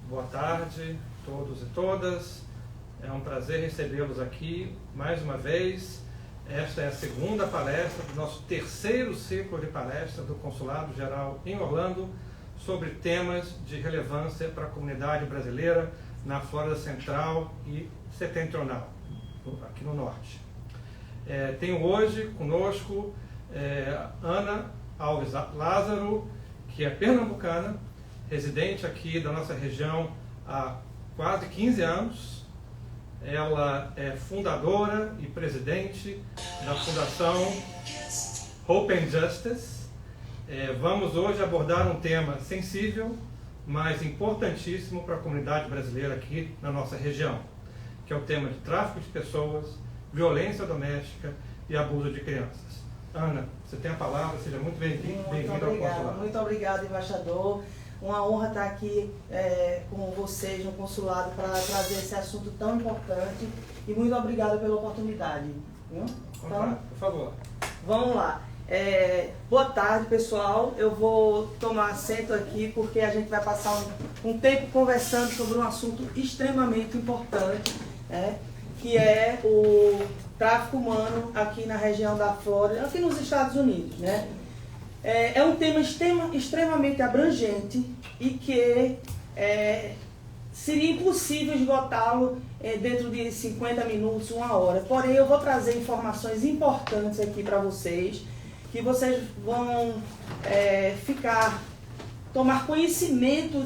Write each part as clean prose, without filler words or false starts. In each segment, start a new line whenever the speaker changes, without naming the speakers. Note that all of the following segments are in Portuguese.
Boa tarde, todos e todas. É um prazer recebê-los aqui mais uma vez. Esta é a segunda palestra do nosso terceiro ciclo de palestras do Consulado Geral em Orlando sobre temas de relevância para a comunidade brasileira na Flórida Central e Setentrional, aqui no Norte. Tenho hoje conosco Ana Alves Lázaro, que é pernambucana, residente aqui da nossa região há quase 15 anos. Ela é fundadora e presidente da Fundação Hope and Justice. Vamos hoje abordar um tema sensível, mas importantíssimo para a comunidade brasileira aqui na nossa região, que é o tema de tráfico de pessoas, violência doméstica e abuso de crianças. Ana, você tem a palavra, seja muito bem-vinda ao consulado.
Muito obrigada, embaixador. Uma honra estar aqui com vocês no consulado para trazer esse assunto tão importante e muito obrigada pela oportunidade. Viu?
Então, por favor.
Vamos lá. Boa tarde, pessoal. Eu vou tomar assento aqui porque a gente vai passar um tempo conversando sobre um assunto extremamente importante, que é o tráfico humano aqui na região da Flórida, aqui nos Estados Unidos, né? É um tema extremamente abrangente e que seria impossível esgotá-lo dentro de 50 minutos, uma hora. Porém, eu vou trazer informações importantes aqui para vocês, que vocês vão tomar conhecimento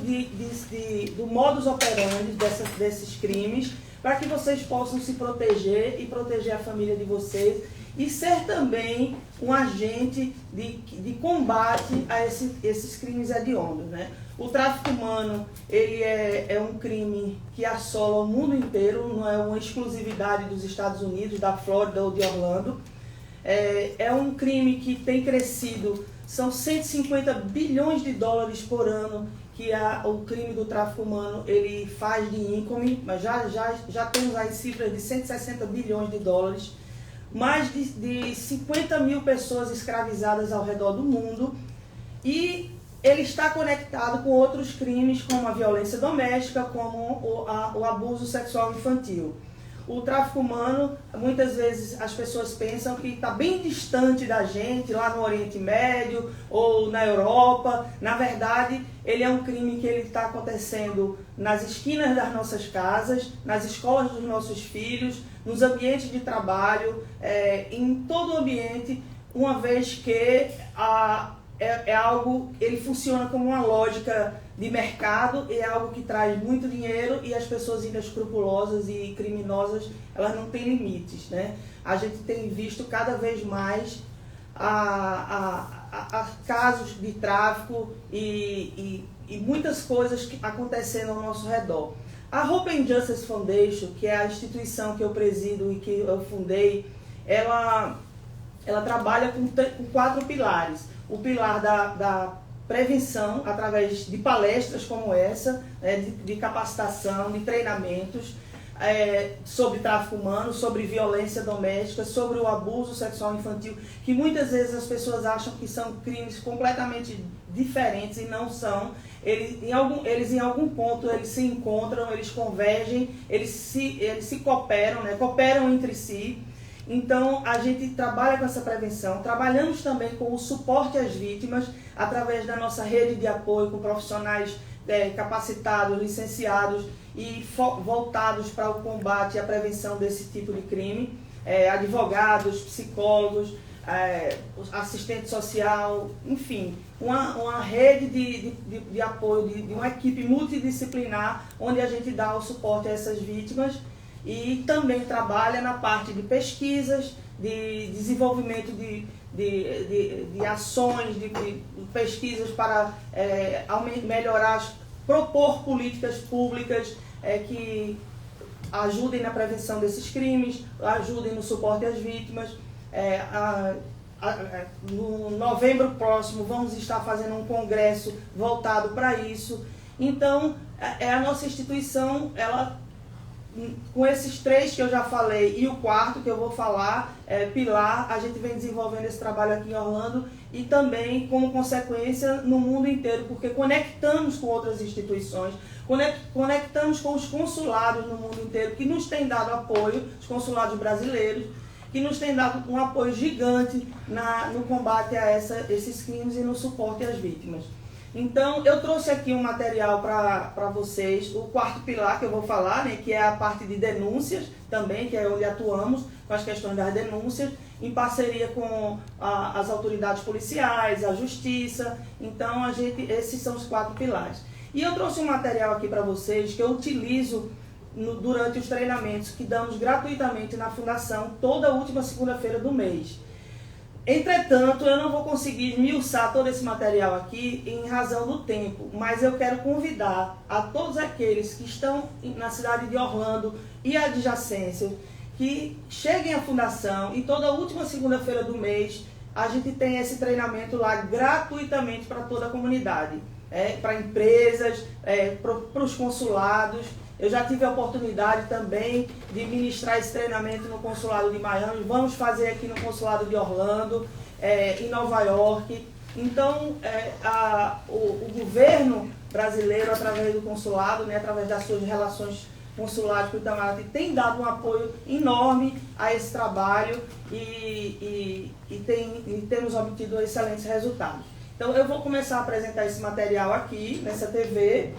do modus operandi desses crimes, para que vocês possam se proteger e proteger a família de vocês e ser também um agente de combate a esses crimes hediondos, né? O tráfico humano, ele é um crime que assola o mundo inteiro, não é uma exclusividade dos Estados Unidos, da Flórida ou de Orlando. É um crime que tem crescido, são 150 bilhões de dólares por ano que o crime do tráfico humano ele faz de income, mas já temos aí cifras de 160 bilhões de dólares, mais de 50 mil pessoas escravizadas ao redor do mundo, e ele está conectado com outros crimes como a violência doméstica, como o abuso sexual infantil. O tráfico humano, muitas vezes as pessoas pensam que está bem distante da gente, lá no Oriente Médio ou na Europa. Na verdade, ele é um crime que ele está acontecendo nas esquinas das nossas casas, nas escolas dos nossos filhos, nos ambientes de trabalho, em todo o ambiente, uma vez que ele funciona como uma lógica de mercado, e é algo que traz muito dinheiro, e as pessoas inescrupulosas e criminosas, elas não têm limites, né? A gente tem visto cada vez mais casos de tráfico e muitas coisas acontecendo ao nosso redor. A Hope and Justice Foundation, que é a instituição que eu presido e que eu fundei, ela trabalha com 4 pilares. O pilar da prevenção, através de palestras como essa, de capacitação, de treinamentos sobre tráfico humano, sobre violência doméstica, sobre o abuso sexual infantil, que muitas vezes as pessoas acham que são crimes completamente diferentes e não são. Eles em algum ponto eles se encontram, eles convergem, eles se cooperam, cooperam entre si. Então, a gente trabalha com essa prevenção, trabalhamos também com o suporte às vítimas, através da nossa rede de apoio com profissionais capacitados, licenciados e voltados para o combate e a prevenção desse tipo de crime, advogados, psicólogos, assistente social, enfim, uma rede de apoio, de uma equipe multidisciplinar, onde a gente dá o suporte a essas vítimas. E também trabalha na parte de pesquisas, de desenvolvimento de ações, de pesquisas para melhorar, propor políticas públicas que ajudem na prevenção desses crimes, ajudem no suporte às vítimas. No novembro próximo vamos estar fazendo um congresso voltado para isso. Então, a nossa instituição, com esses 3 que eu já falei e o 4 que eu vou falar, pilar, a gente vem desenvolvendo esse trabalho aqui em Orlando, e também como consequência no mundo inteiro, porque conectamos com outras instituições, conectamos com os consulados no mundo inteiro, que nos têm dado apoio, os consulados brasileiros, que nos têm dado um apoio gigante no combate a esses crimes e no suporte às vítimas. Então, eu trouxe aqui um material para vocês, o quarto pilar que eu vou falar, né, que é a parte de denúncias também, que é onde atuamos com as questões das denúncias, em parceria com as autoridades policiais, a justiça. Então, esses são os 4 pilares. E eu trouxe um material aqui para vocês que eu utilizo durante os treinamentos que damos gratuitamente na Fundação toda última segunda-feira do mês. Entretanto, eu não vou conseguir esmiuçar todo esse material aqui em razão do tempo, mas eu quero convidar a todos aqueles que estão na cidade de Orlando e adjacências que cheguem à Fundação, e toda última segunda-feira do mês a gente tem esse treinamento lá gratuitamente para toda a comunidade, para empresas, para os consulados. Eu já tive a oportunidade também de ministrar esse treinamento no consulado de Miami, vamos fazer aqui no consulado de Orlando, em Nova York. Então, o governo brasileiro, através do consulado, né, através das suas relações consulares com o Itamaraty, tem dado um apoio enorme a esse trabalho e temos obtido excelentes resultados. Então, eu vou começar a apresentar esse material aqui, nessa TV,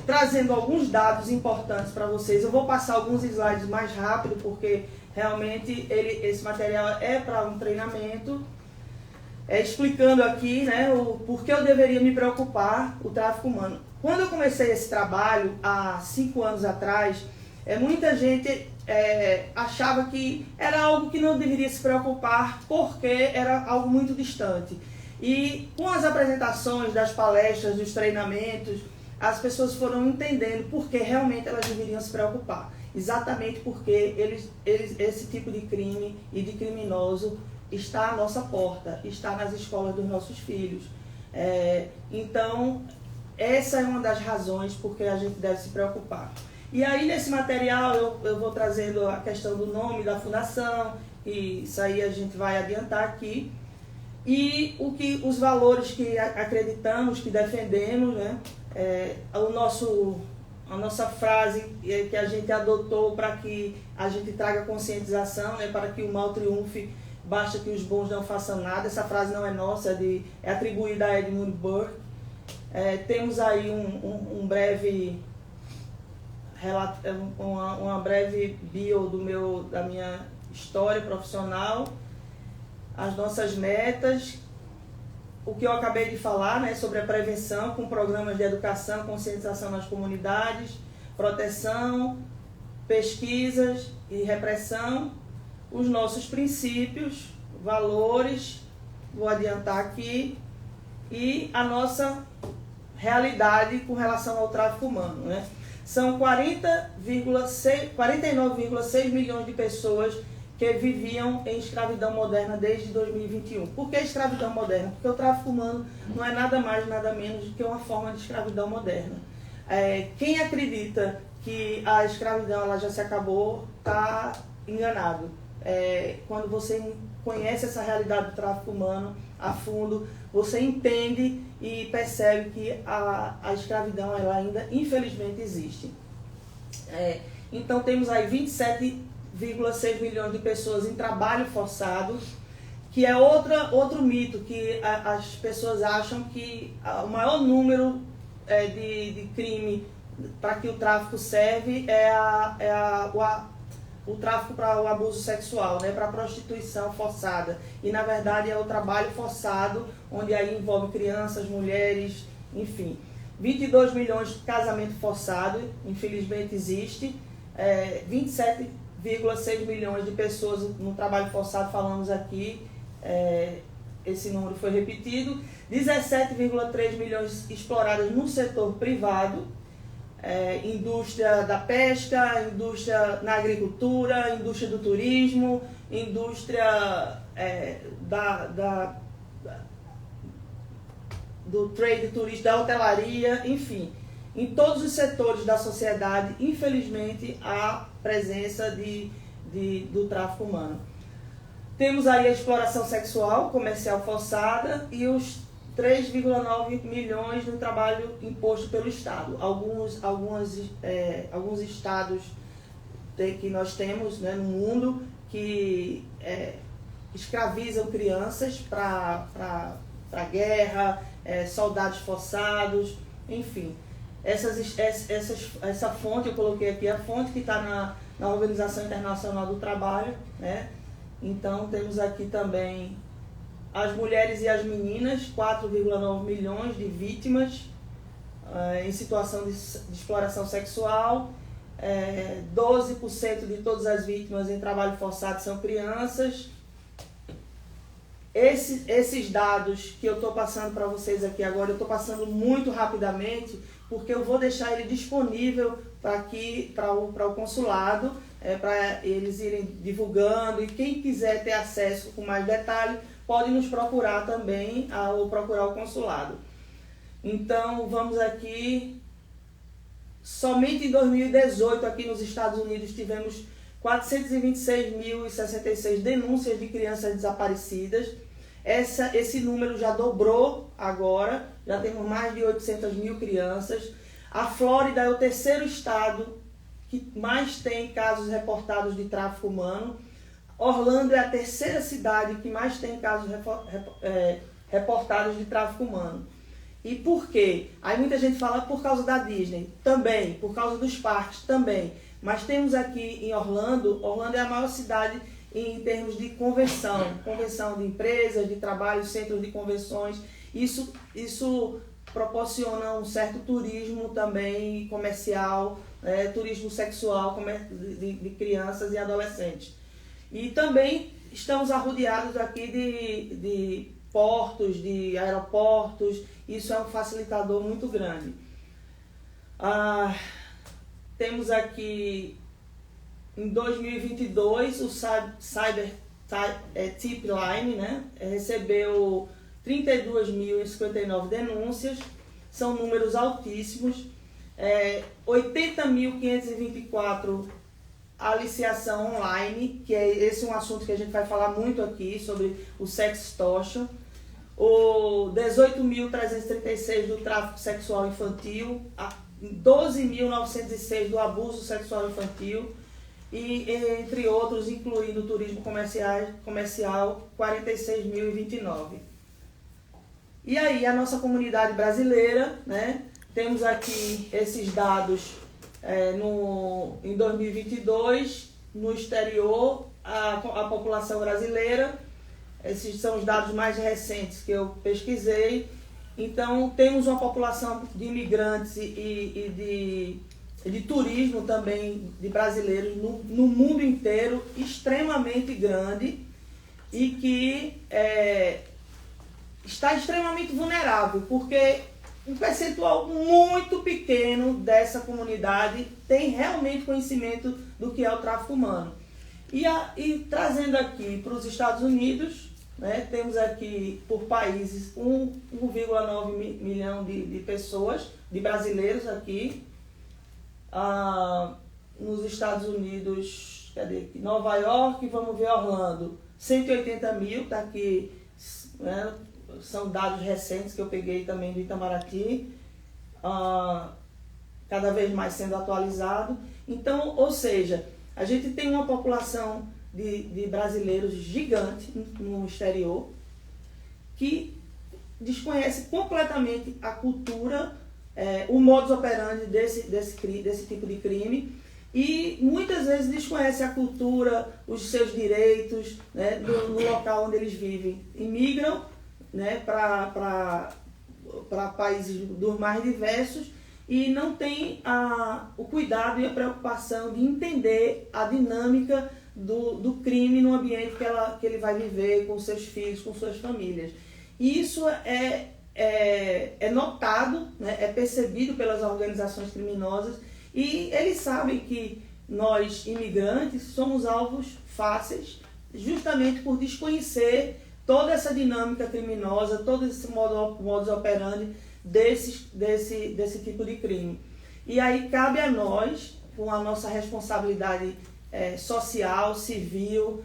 trazendo alguns dados importantes para vocês. Eu vou passar alguns slides mais rápido, porque realmente esse material é para um treinamento, explicando aqui, né, o porquê eu deveria me preocupar com o tráfico humano. Quando eu comecei esse trabalho, há 5 anos atrás, muita gente achava que era algo que não deveria se preocupar, porque era algo muito distante. E com as apresentações das palestras, dos treinamentos, as pessoas foram entendendo por que realmente elas deveriam se preocupar. Exatamente porque esse tipo de crime e de criminoso está à nossa porta, está nas escolas dos nossos filhos. Então, essa é uma das razões por que a gente deve se preocupar. E aí, nesse material, eu vou trazendo a questão do nome da fundação, e isso aí a gente vai adiantar aqui. E os valores que acreditamos, que defendemos, né? A nossa frase que a gente adotou para que a gente traga conscientização, né? Para que o mal triunfe, basta que os bons não façam nada. Essa frase não é nossa, é atribuída a Edmund Burke. Temos aí uma breve bio da minha história profissional, as nossas metas, o que eu acabei de falar, né, sobre a prevenção com programas de educação, conscientização nas comunidades, proteção, pesquisas e repressão, os nossos princípios, valores, vou adiantar aqui, e a nossa realidade com relação ao tráfico humano, né? São 49,6 milhões de pessoas que viviam em escravidão moderna desde 2021. Por que escravidão moderna? Porque o tráfico humano não é nada mais, nada menos do que uma forma de escravidão moderna. Quem acredita que a escravidão ela já se acabou, está enganado. Quando você conhece essa realidade do tráfico humano a fundo, você entende e percebe que a escravidão ela ainda, infelizmente, existe. Então, temos aí 27,6 milhões de pessoas em trabalho forçado, que é outro mito, que as pessoas acham que o maior número de crime para que o tráfico serve o tráfico para o abuso sexual, né, para a prostituição forçada. E, na verdade, é o trabalho forçado, onde aí envolve crianças, mulheres, enfim. 22 milhões de casamento forçado, infelizmente existe. 27,6 milhões de pessoas no trabalho forçado, falamos aqui, esse número foi repetido. 17,3 milhões exploradas no setor privado, indústria da pesca, indústria na agricultura, indústria do turismo, indústria do trade turístico, da hotelaria, enfim. Em todos os setores da sociedade, infelizmente, há presença do tráfico humano. Temos aí a exploração sexual, comercial forçada e os 3,9 milhões no trabalho imposto pelo Estado. Alguns estados que nós temos, né, no mundo que escravizam crianças para guerra, soldados forçados, enfim. Essa fonte, eu coloquei aqui a fonte que está na Organização Internacional do Trabalho, né? Então temos aqui também as mulheres e as meninas, 4,9 milhões de vítimas em situação de exploração sexual. 12% de todas as vítimas em trabalho forçado são crianças. Esses dados que eu estou passando para vocês aqui agora, eu estou passando muito rapidamente, porque eu vou deixar ele disponível para o consulado, para eles irem divulgando, e quem quiser ter acesso com mais detalhe, pode nos procurar também, ou procurar o consulado. Então, vamos aqui. Somente em 2018, aqui nos Estados Unidos, tivemos 426.066 denúncias de crianças desaparecidas. Esse número já dobrou agora, já temos mais de 800 mil crianças. A Flórida é o terceiro estado que mais tem casos reportados de tráfico humano. Orlando é a terceira cidade que mais tem casos reportados de tráfico humano. E por quê? Aí muita gente fala por causa da Disney, também, por causa dos parques, também. Mas temos aqui em Orlando é a maior cidade em termos de convenção de empresas, de trabalho, centros de convenções. Isso proporciona um certo turismo também comercial, turismo sexual de crianças e adolescentes. E também estamos arrodeados aqui de portos, de aeroportos. Isso é um facilitador muito grande. Temos aqui, em 2022, o Cyber Tip Line, né, recebeu 32.059 denúncias, são números altíssimos, 80.524 aliciação online, que esse é um assunto que a gente vai falar muito aqui, sobre o sextortion, o 18.336 do tráfico sexual infantil, 12.906 do abuso sexual infantil, e entre outros, incluindo o turismo comercial 46.029. E aí, a nossa comunidade brasileira, né, temos aqui esses dados em 2022, no exterior, a população brasileira. Esses são os dados mais recentes que eu pesquisei. Então, temos uma população de imigrantes e de turismo também, de brasileiros no mundo inteiro, extremamente grande, e que está extremamente vulnerável, porque um percentual muito pequeno dessa comunidade tem realmente conhecimento do que é o tráfico humano. E trazendo aqui para os Estados Unidos, né, temos aqui por países 1,9 milhão de pessoas, de brasileiros aqui. Nos Estados Unidos, Nova York, vamos ver Orlando, 180 mil, está aqui, né, são dados recentes que eu peguei também do Itamaraty, cada vez mais sendo atualizado. Então, ou seja, a gente tem uma população de brasileiros gigante no exterior, que desconhece completamente a cultura, o modus operandi desse tipo de crime, e muitas vezes desconhece a cultura, os seus direitos, né, no local onde eles vivem. Imigram, né, para países dos mais diversos, e não tem o cuidado e a preocupação de entender a dinâmica do crime no ambiente que ele vai viver com seus filhos, com suas famílias. E isso é notado, né, é percebido pelas organizações criminosas, e eles sabem que nós, imigrantes, somos alvos fáceis, justamente por desconhecer toda essa dinâmica criminosa, todo esse modus operandi desse tipo de crime. E aí cabe a nós, com a nossa responsabilidade social, civil,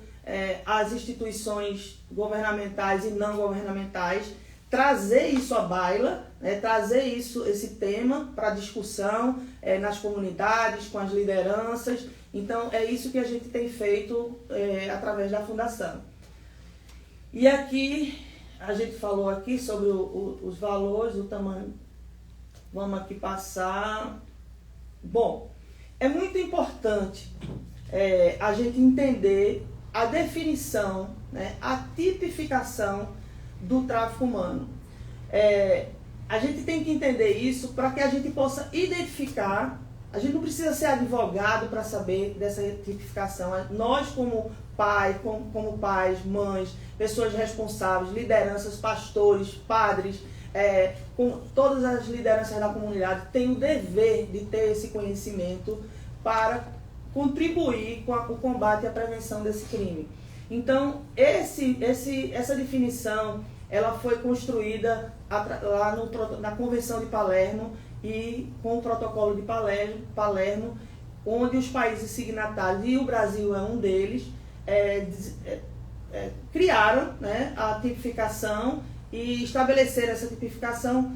as instituições governamentais e não governamentais, trazer isso à baila, né, trazer esse tema para discussão nas comunidades, com as lideranças. Então, é isso que a gente tem feito através da Fundação. E aqui, a gente falou aqui sobre os valores, o tamanho. Vamos aqui passar. Bom, é muito importante a gente entender a definição, né, a tipificação do tráfico humano. A gente tem que entender isso para que a gente possa identificar. A gente não precisa ser advogado para saber dessa tipificação. Nós, como pais, mães, pessoas responsáveis, lideranças, pastores, padres, com todas as lideranças da comunidade, têm o dever de ter esse conhecimento para contribuir com o combate e a prevenção desse crime. Então, essa definição ela foi construída lá na Convenção de Palermo e com o Protocolo de Palermo, onde os países signatários, e o Brasil é um deles, criaram, né, a tipificação e estabeleceram essa tipificação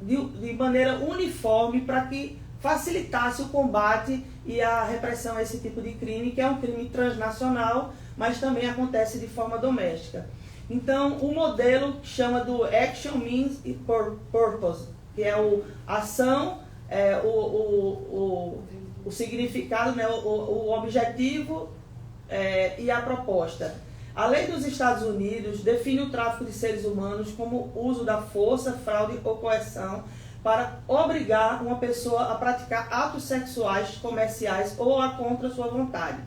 de maneira uniforme para que facilitasse o combate e a repressão a esse tipo de crime, que é um crime transnacional, mas também acontece de forma doméstica. Então, o modelo chama do Action, Means e Purpose, que é a ação, o significado, né, o objetivo e a proposta. A lei dos Estados Unidos define o tráfico de seres humanos como uso da força, fraude ou coerção para obrigar uma pessoa a praticar atos sexuais, comerciais ou contra sua vontade.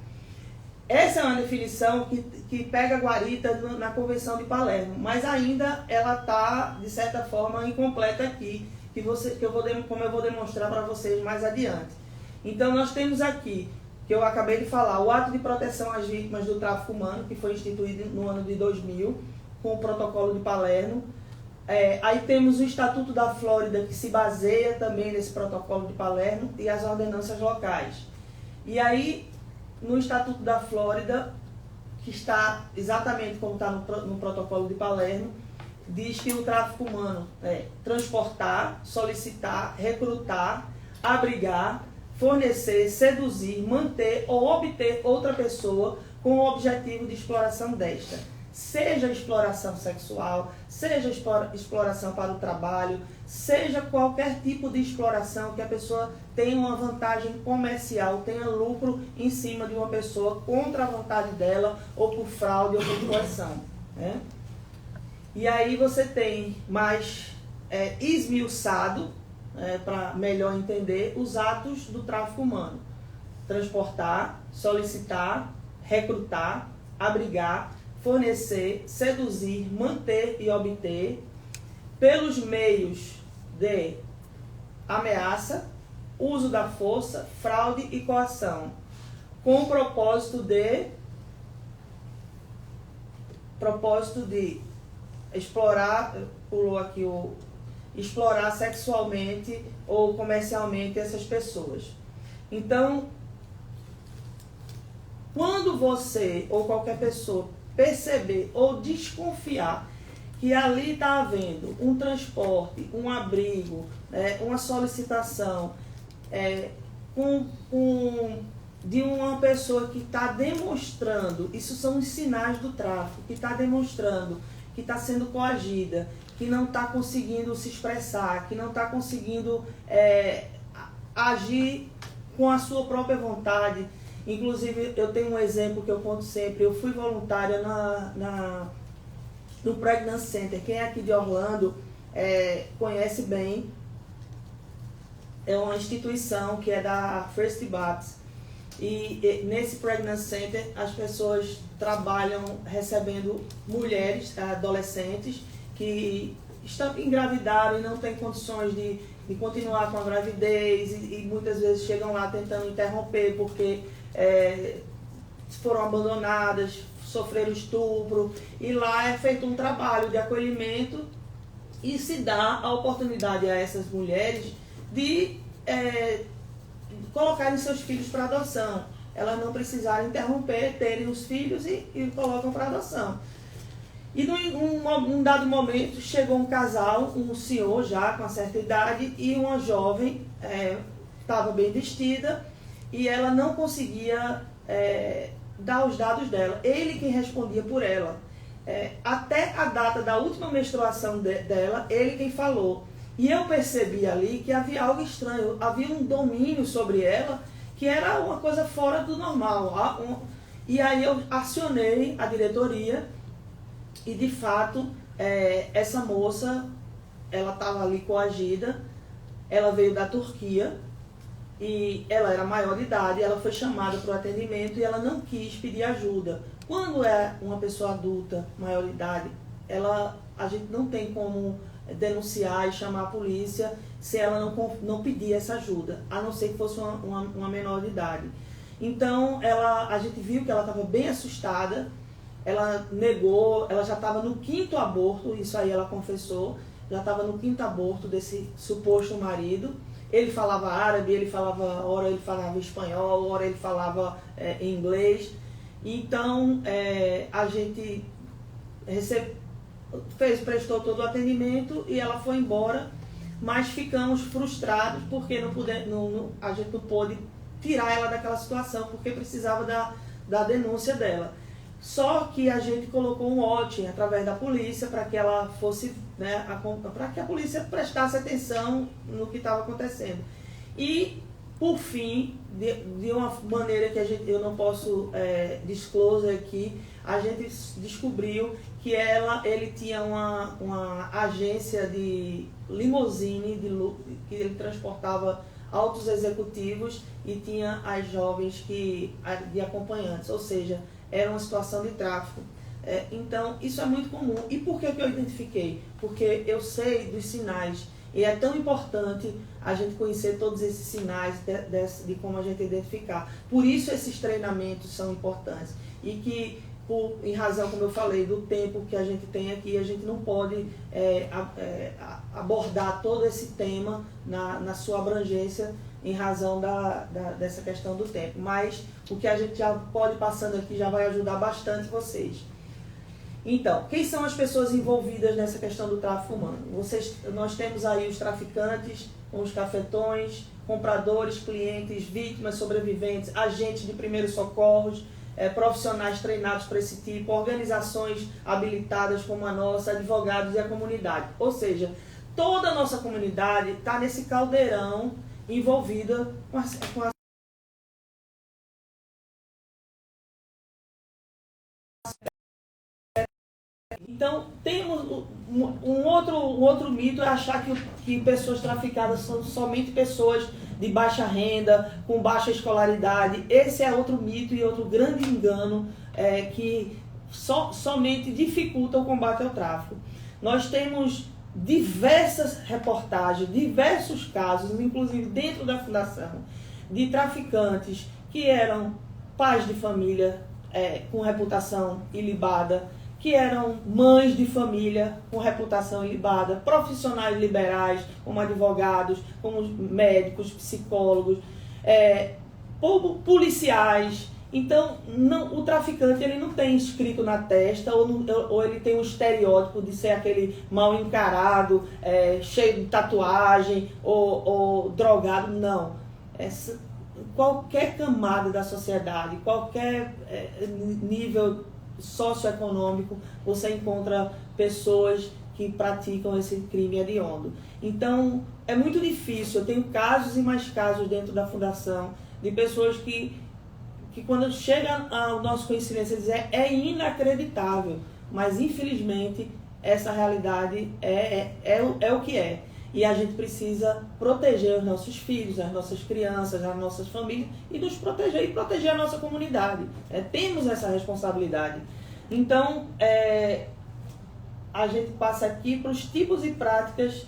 Essa é uma definição que pega guarita na Convenção de Palermo, mas ainda ela está, de certa forma, incompleta aqui, como eu vou demonstrar para vocês mais adiante. Então, nós temos aqui, que eu acabei de falar, o ato de proteção às vítimas do tráfico humano, que foi instituído no ano de 2000, com o Protocolo de Palermo. Aí temos o Estatuto da Flórida, que se baseia também nesse Protocolo de Palermo, e as ordenanças locais. E aí, no Estatuto da Flórida, que está exatamente como está no Protocolo de Palermo, diz que o tráfico humano é transportar, solicitar, recrutar, abrigar, fornecer, seduzir, manter ou obter outra pessoa com o objetivo de exploração desta. Seja exploração sexual, seja exploração para o trabalho, seja qualquer tipo de exploração que a pessoa tenha uma vantagem comercial, tenha lucro em cima de uma pessoa contra a vontade dela, ou por fraude ou por coerção, né? E aí você tem mais esmiuçado, para melhor entender, os atos do tráfico humano. Transportar, solicitar, recrutar, abrigar, fornecer, seduzir, manter e obter, pelos meios de ameaça, uso da força, fraude e coação, com o propósito de explorar, pulou aqui explorar sexualmente ou comercialmente essas pessoas. Então, quando você ou qualquer pessoa perceber ou desconfiar que ali está havendo um transporte, um abrigo, uma solicitação de uma pessoa que está demonstrando, isso são os sinais do tráfico, que está demonstrando que está sendo coagida, que não está conseguindo se expressar, que não está conseguindo agir com a sua própria vontade. Inclusive, eu tenho um exemplo que eu conto sempre. Eu fui voluntária no Pregnancy Center. Quem é aqui de Orlando conhece bem. É uma instituição que é da First Baptist. E nesse Pregnancy Center, as pessoas trabalham recebendo mulheres, adolescentes, que engravidaram e não têm condições de continuar com a gravidez e muitas vezes chegam lá tentando interromper porque foram abandonadas, sofreram estupro, e lá é feito um trabalho de acolhimento e se dá a oportunidade a essas mulheres de colocarem seus filhos para adoção. elas não precisarem interromper, terem os filhos e colocam para adoção. E num dado momento chegou um casal, um senhor já com uma certa idade e uma jovem, estava bem vestida e ela não conseguia dar os dados dela. Ele quem respondia por ela. Até a data da última menstruação dela, ele quem falou. E eu percebi ali que havia algo estranho, havia um domínio sobre ela que era uma coisa fora do normal. E aí eu acionei a diretoria e de fato essa moça, ela estava ali coagida, ela veio da Turquia e ela era maior de idade, ela foi chamada para o atendimento e ela não quis pedir ajuda. Quando é uma pessoa adulta, maior de idade, a gente não tem como denunciar e chamar a polícia se ela não pedir essa ajuda, a não ser que fosse uma menor de idade. Então, a gente viu que ela estava bem assustada, ela negou, ela já estava no 5º aborto, isso aí ela confessou, já estava no 5º aborto desse suposto marido. Ele falava árabe, ora ele falava espanhol, ora ele falava inglês. Então, a gente prestou todo o atendimento e ela foi embora, mas ficamos frustrados porque a gente não pôde tirar ela daquela situação, porque precisava da denúncia dela. Só que a gente colocou um watch através da polícia para que ela fosse, para que a polícia prestasse atenção no que estava acontecendo. E, por fim, de uma maneira que eu não posso disclose aqui, a gente descobriu que ele tinha uma agência de limusine, que ele transportava altos executivos e tinha as jovens de acompanhantes, ou seja, era uma situação de tráfico. Então, isso é muito comum. E por que eu identifiquei? Porque eu sei dos sinais. E é tão importante a gente conhecer todos esses sinais de como a gente identificar. Por isso esses treinamentos são importantes. E que, em razão, como eu falei, do tempo que a gente tem aqui, a gente não pode abordar todo esse tema na sua abrangência, em razão dessa questão do tempo. Mas o que a gente já pode passando aqui já vai ajudar bastante vocês. Então, quem são as pessoas envolvidas nessa questão do tráfico humano? Nós temos aí os traficantes, os cafetões, compradores, clientes, vítimas, sobreviventes, agentes de primeiros socorros, profissionais treinados para esse tipo, organizações habilitadas como a nossa, advogados e a comunidade. Ou seja, toda a nossa comunidade está nesse caldeirão envolvida com a Então, temos um outro mito, é achar que pessoas traficadas são somente pessoas de baixa renda, com baixa escolaridade. Esse é outro mito e outro grande engano que somente dificulta o combate ao tráfico. Nós temos diversas reportagens, diversos casos, inclusive dentro da Fundação, de traficantes que eram pais de família com reputação ilibada, que eram mães de família com reputação ilibada, profissionais liberais, como advogados, como médicos, psicólogos, policiais. Então, o traficante ele não tem escrito na testa, ou ele tem um estereótipo de ser aquele mal encarado, cheio de tatuagem, ou drogado. Não. Qualquer camada da sociedade, qualquer nível socioeconômico, você encontra pessoas que praticam esse crime hediondo. Então, é muito difícil. Eu tenho casos e mais casos dentro da Fundação de pessoas que quando chega ao nosso conhecimento, você diz, é inacreditável, mas infelizmente essa realidade é o que é. E a gente precisa proteger os nossos filhos, as nossas crianças, as nossas famílias e nos proteger e proteger a nossa comunidade. Temos essa responsabilidade. Então, a gente passa aqui para os tipos e práticas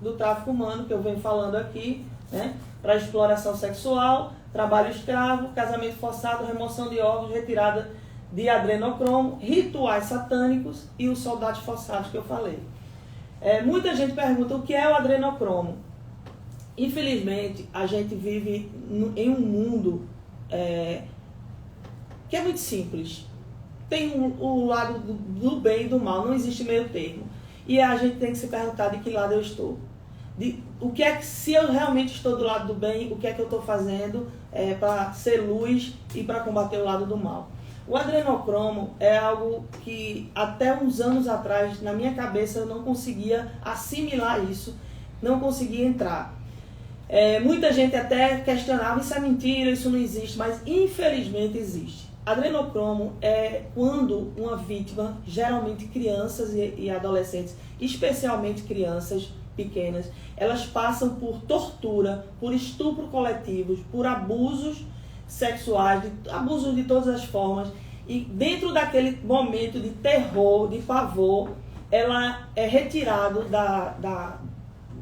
do tráfico humano, que eu venho falando aqui, né? Para exploração sexual, trabalho escravo, casamento forçado, remoção de órgãos, retirada de adrenocromo, rituais satânicos e os soldados forçados que eu falei. Muita gente pergunta o que é o adrenocromo. Infelizmente, a gente vive em um mundo que é muito simples. Tem o lado do bem e do mal, não existe meio termo. E a gente tem que se perguntar de que lado eu estou. O que é que, se eu realmente estou do lado do bem, o que é que eu estou fazendo para ser luz e para combater o lado do mal. O adrenocromo é algo que até uns anos atrás, na minha cabeça, eu não conseguia assimilar isso, não conseguia entrar. Muita gente até questionava, isso é mentira, isso não existe, mas infelizmente existe. Adrenocromo é quando uma vítima, geralmente crianças e adolescentes, especialmente crianças pequenas, elas passam por tortura, por estupro coletivos, por abusos sexuais, abusos de todas as formas, e dentro daquele momento de terror, de pavor, ela é retirado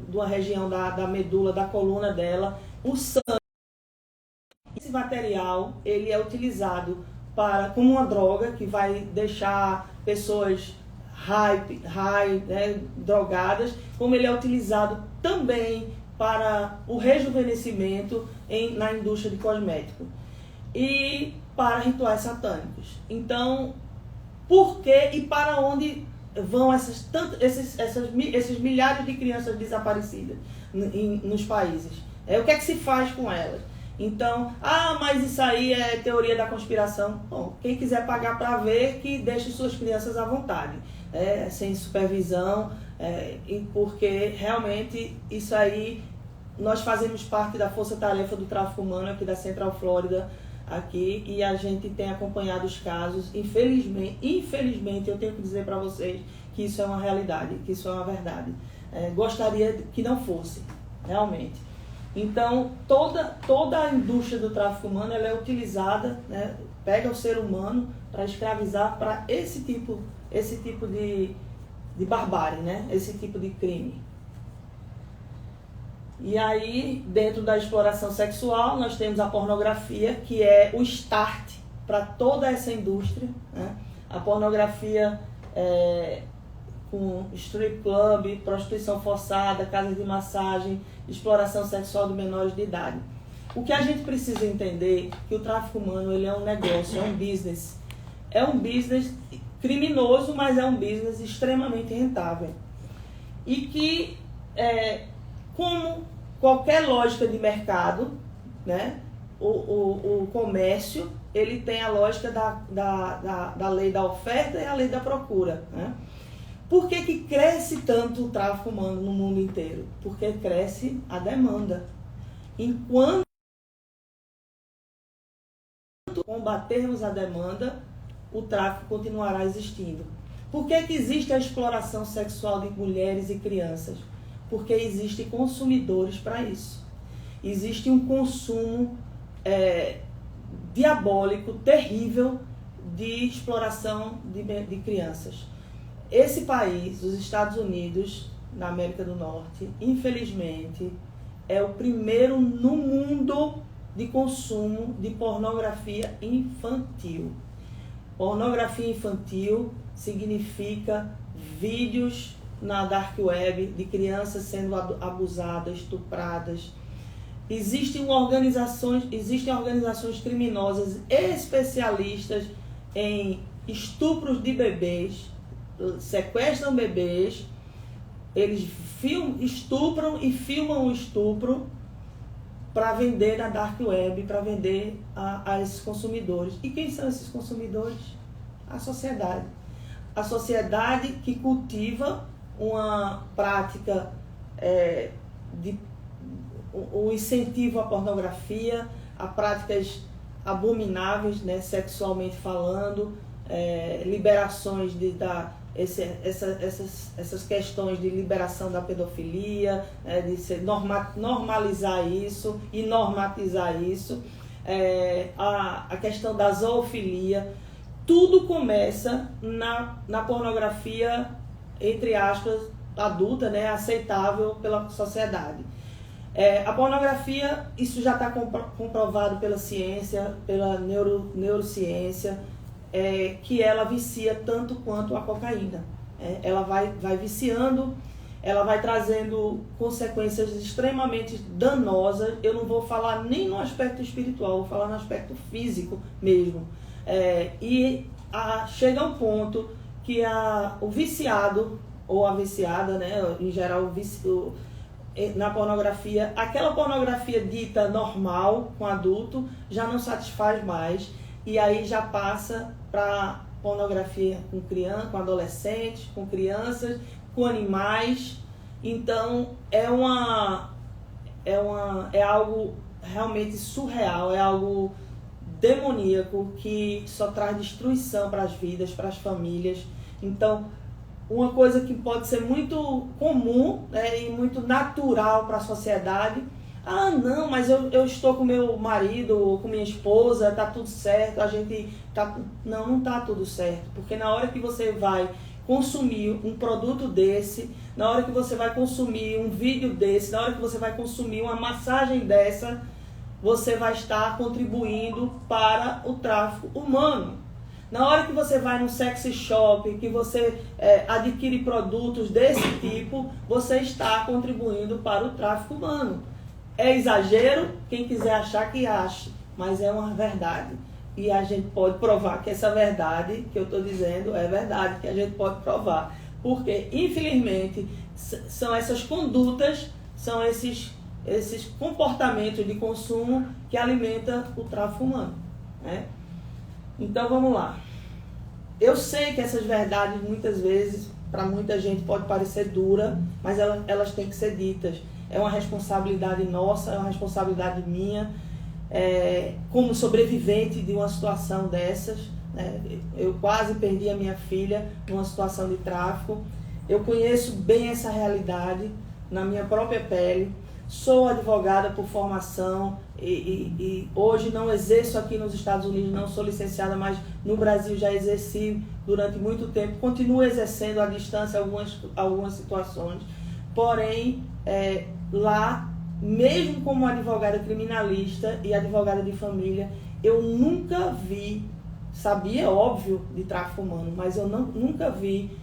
de uma região da medula, da coluna dela, o sangue. Esse material ele é utilizado como uma droga que vai deixar pessoas drogadas, como ele é utilizado também para o rejuvenescimento na indústria de cosméticos e para rituais satânicos. Então, por que e para onde vão esses milhares de crianças desaparecidas nos países? O que é que se faz com elas? Então, mas isso aí é teoria da conspiração. Bom, quem quiser pagar para ver, que deixe suas crianças à vontade, sem supervisão, porque realmente isso aí, nós fazemos parte da força-tarefa do tráfico humano aqui da Central Flórida, aqui, e a gente tem acompanhado os casos. Infelizmente eu tenho que dizer para vocês que isso é uma realidade, que isso é uma verdade. Gostaria que não fosse, realmente. Então, toda a indústria do tráfico humano ela é utilizada, né, pega o ser humano para escravizar para esse tipo de barbárie, né, esse tipo de crime. E aí, dentro da exploração sexual, nós temos a pornografia, que é o start para toda essa indústria, né? A pornografia com strip club, prostituição forçada, casas de massagem, exploração sexual de menores de idade. O que a gente precisa entender é que o tráfico humano ele é um negócio, é um business. É um business criminoso, mas é um business extremamente rentável. E que, como qualquer lógica de mercado, né, o comércio ele tem a lógica da lei da oferta e a lei da procura, né? Por que cresce tanto o tráfico humano no mundo inteiro? Porque cresce a demanda. Enquanto combatermos a demanda, o tráfico continuará existindo. Por que existe a exploração sexual de mulheres e crianças? Porque existem consumidores para isso. Existe um consumo diabólico, terrível, de exploração de crianças. Esse país, os Estados Unidos, na América do Norte, infelizmente, é o primeiro no mundo de consumo de pornografia infantil. Pornografia infantil significa vídeos na dark web de crianças sendo abusadas, estupradas. Existem organizações criminosas especialistas em estupros de bebês, sequestram bebês, eles estupram e filmam o estupro para vender na dark web, para vender a esses consumidores. E quem são esses consumidores? A sociedade. A sociedade que cultiva uma prática o incentivo à pornografia, a práticas abomináveis, né, sexualmente falando, liberações essas questões de liberação da pedofilia, de normalizar isso e normatizar isso, a questão da zoofilia. Tudo começa na pornografia, entre aspas, adulta, né, aceitável pela sociedade. A pornografia, isso já está comprovado pela ciência, pela neurociência, que ela vicia tanto quanto a cocaína. Ela vai viciando ela vai trazendo consequências extremamente danosas. Eu não vou falar nem no aspecto espiritual, vou falar no aspecto físico mesmo. Chega um ponto que o viciado, ou a viciada, né, em geral na pornografia, aquela pornografia dita normal com adulto já não satisfaz mais, e aí já passa para pornografia com criança, com adolescentes, com crianças, com animais. Então é algo realmente surreal, é algo demoníaco que só traz destruição para as vidas, para as famílias. Então, uma coisa que pode ser muito comum, né, e muito natural para a sociedade. Ah, não, mas eu estou com meu marido ou com minha esposa, tá tudo certo, a gente tá... Não está tudo certo, porque na hora que você vai consumir um produto desse, na hora que você vai consumir um vídeo desse, na hora que você vai consumir uma massagem dessa, você vai estar contribuindo para o tráfico humano. Na hora que você vai no sex shop, que você adquire produtos desse tipo, você está contribuindo para o tráfico humano. É exagero? Quem quiser achar que ache, mas é uma verdade. E a gente pode provar que essa verdade que eu estou dizendo é verdade, que a gente pode provar. Porque, infelizmente, são essas condutas, são esses comportamentos de consumo que alimentam o tráfico humano, né? Então, vamos lá. Eu sei que essas verdades, muitas vezes, para muita gente pode parecer dura, mas elas têm que ser ditas. É uma responsabilidade nossa, é uma responsabilidade minha, como sobrevivente de uma situação dessas, né? Eu quase perdi a minha filha numa situação de tráfico. Eu conheço bem essa realidade na minha própria pele. Sou advogada por formação e hoje não exerço aqui nos Estados Unidos, não sou licenciada, mas no Brasil já exerci durante muito tempo. Continuo exercendo à distância algumas situações. Porém, lá, mesmo como advogada criminalista e advogada de família, eu nunca vi, sabia, óbvio, de tráfico humano, mas eu nunca vi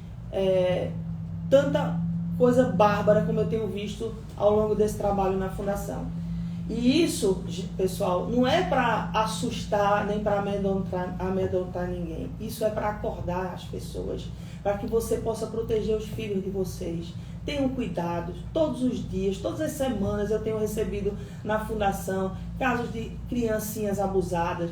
tanta coisa bárbara como eu tenho visto ao longo desse trabalho na Fundação. E isso, pessoal, não é para assustar nem para amedrontar ninguém. Isso é para acordar as pessoas, para que você possa proteger os filhos de vocês. Tenham cuidado, todos os dias, todas as semanas eu tenho recebido na Fundação casos de criancinhas abusadas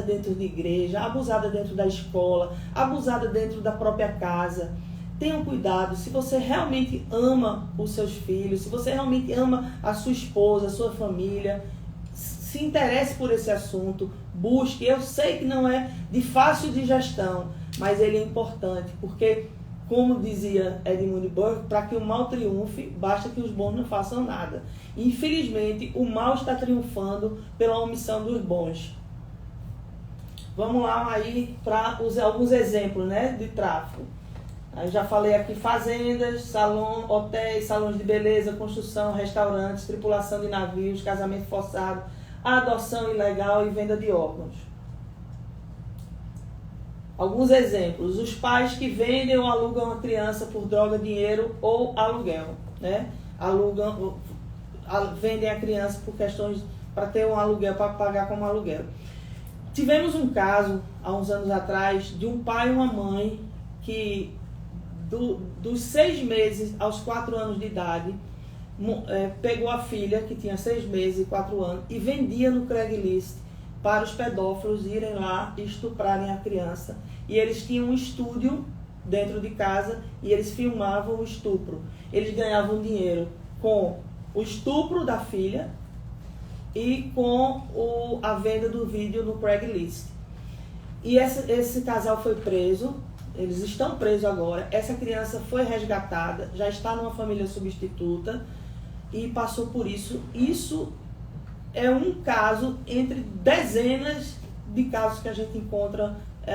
dentro de igreja, abusadas dentro da escola, abusadas dentro da própria casa. Tenham cuidado, se você realmente ama os seus filhos, se você realmente ama a sua esposa, a sua família, se interesse por esse assunto, busque. Eu sei que não é de fácil digestão, mas ele é importante, porque, como dizia Edmund Burke, para que o mal triunfe, basta que os bons não façam nada. Infelizmente, o mal está triunfando pela omissão dos bons. Vamos lá aí para alguns exemplos, né, de tráfico. Eu já falei aqui: fazendas, hotéis, salões de beleza, construção, restaurantes, tripulação de navios, casamento forçado, adoção ilegal e venda de órgãos. Alguns exemplos: os pais que vendem ou alugam a criança por droga, dinheiro ou aluguel, né? Vendem a criança por questões para ter um aluguel, para pagar como aluguel. Tivemos um caso, há uns anos atrás, de um pai e uma mãe que, dos 6 meses aos 4 anos de idade, pegou a filha, que tinha 6 meses e 4 anos, e vendia no Craigslist para os pedófilos irem lá e estuprarem a criança. E eles tinham um estúdio dentro de casa e eles filmavam o estupro. Eles ganhavam dinheiro com o estupro da filha e com a venda do vídeo no Craigslist. E esse casal foi preso. Eles estão presos agora. Essa criança foi resgatada, já está numa família substituta e passou por isso. Isso é um caso entre dezenas de casos que a gente encontra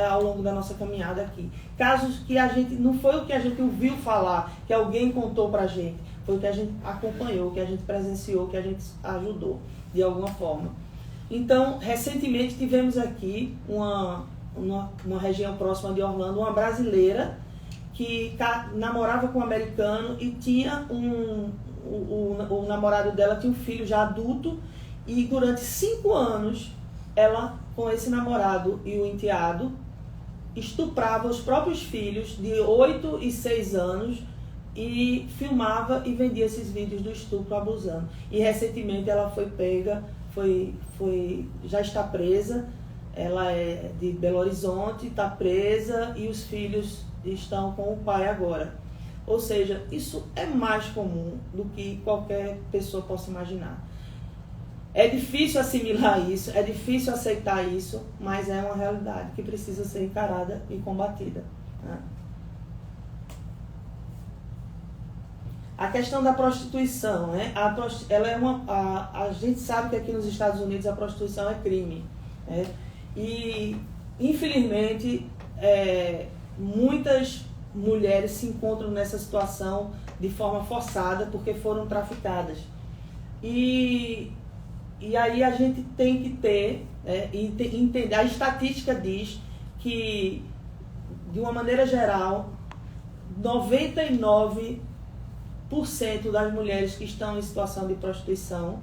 ao longo da nossa caminhada aqui. Casos que a gente, não foi o que a gente ouviu falar, que alguém contou pra gente, foi o que a gente acompanhou, que a gente presenciou, que a gente ajudou de alguma forma. Então, recentemente tivemos aqui uma região próxima de Orlando, uma brasileira que namorava com um americano e tinha o namorado dela tinha um filho já adulto, e durante 5 anos ela, com esse namorado e o enteado, estuprava os próprios filhos de 8 e 6 anos e filmava e vendia esses vídeos do estupro, abusando. E recentemente ela foi pega, já está presa. Ela é de Belo Horizonte, está presa e os filhos estão com o pai agora. Ou seja, isso é mais comum do que qualquer pessoa possa imaginar. É difícil assimilar isso, é difícil aceitar isso, mas é uma realidade que precisa ser encarada e combatida, né? A questão da prostituição, né? A gente sabe que aqui nos Estados Unidos a prostituição é crime, né? E, infelizmente, muitas mulheres se encontram nessa situação de forma forçada porque foram traficadas. E aí a gente tem que ter, entender, a estatística diz que, de uma maneira geral, 99% das mulheres que estão em situação de prostituição,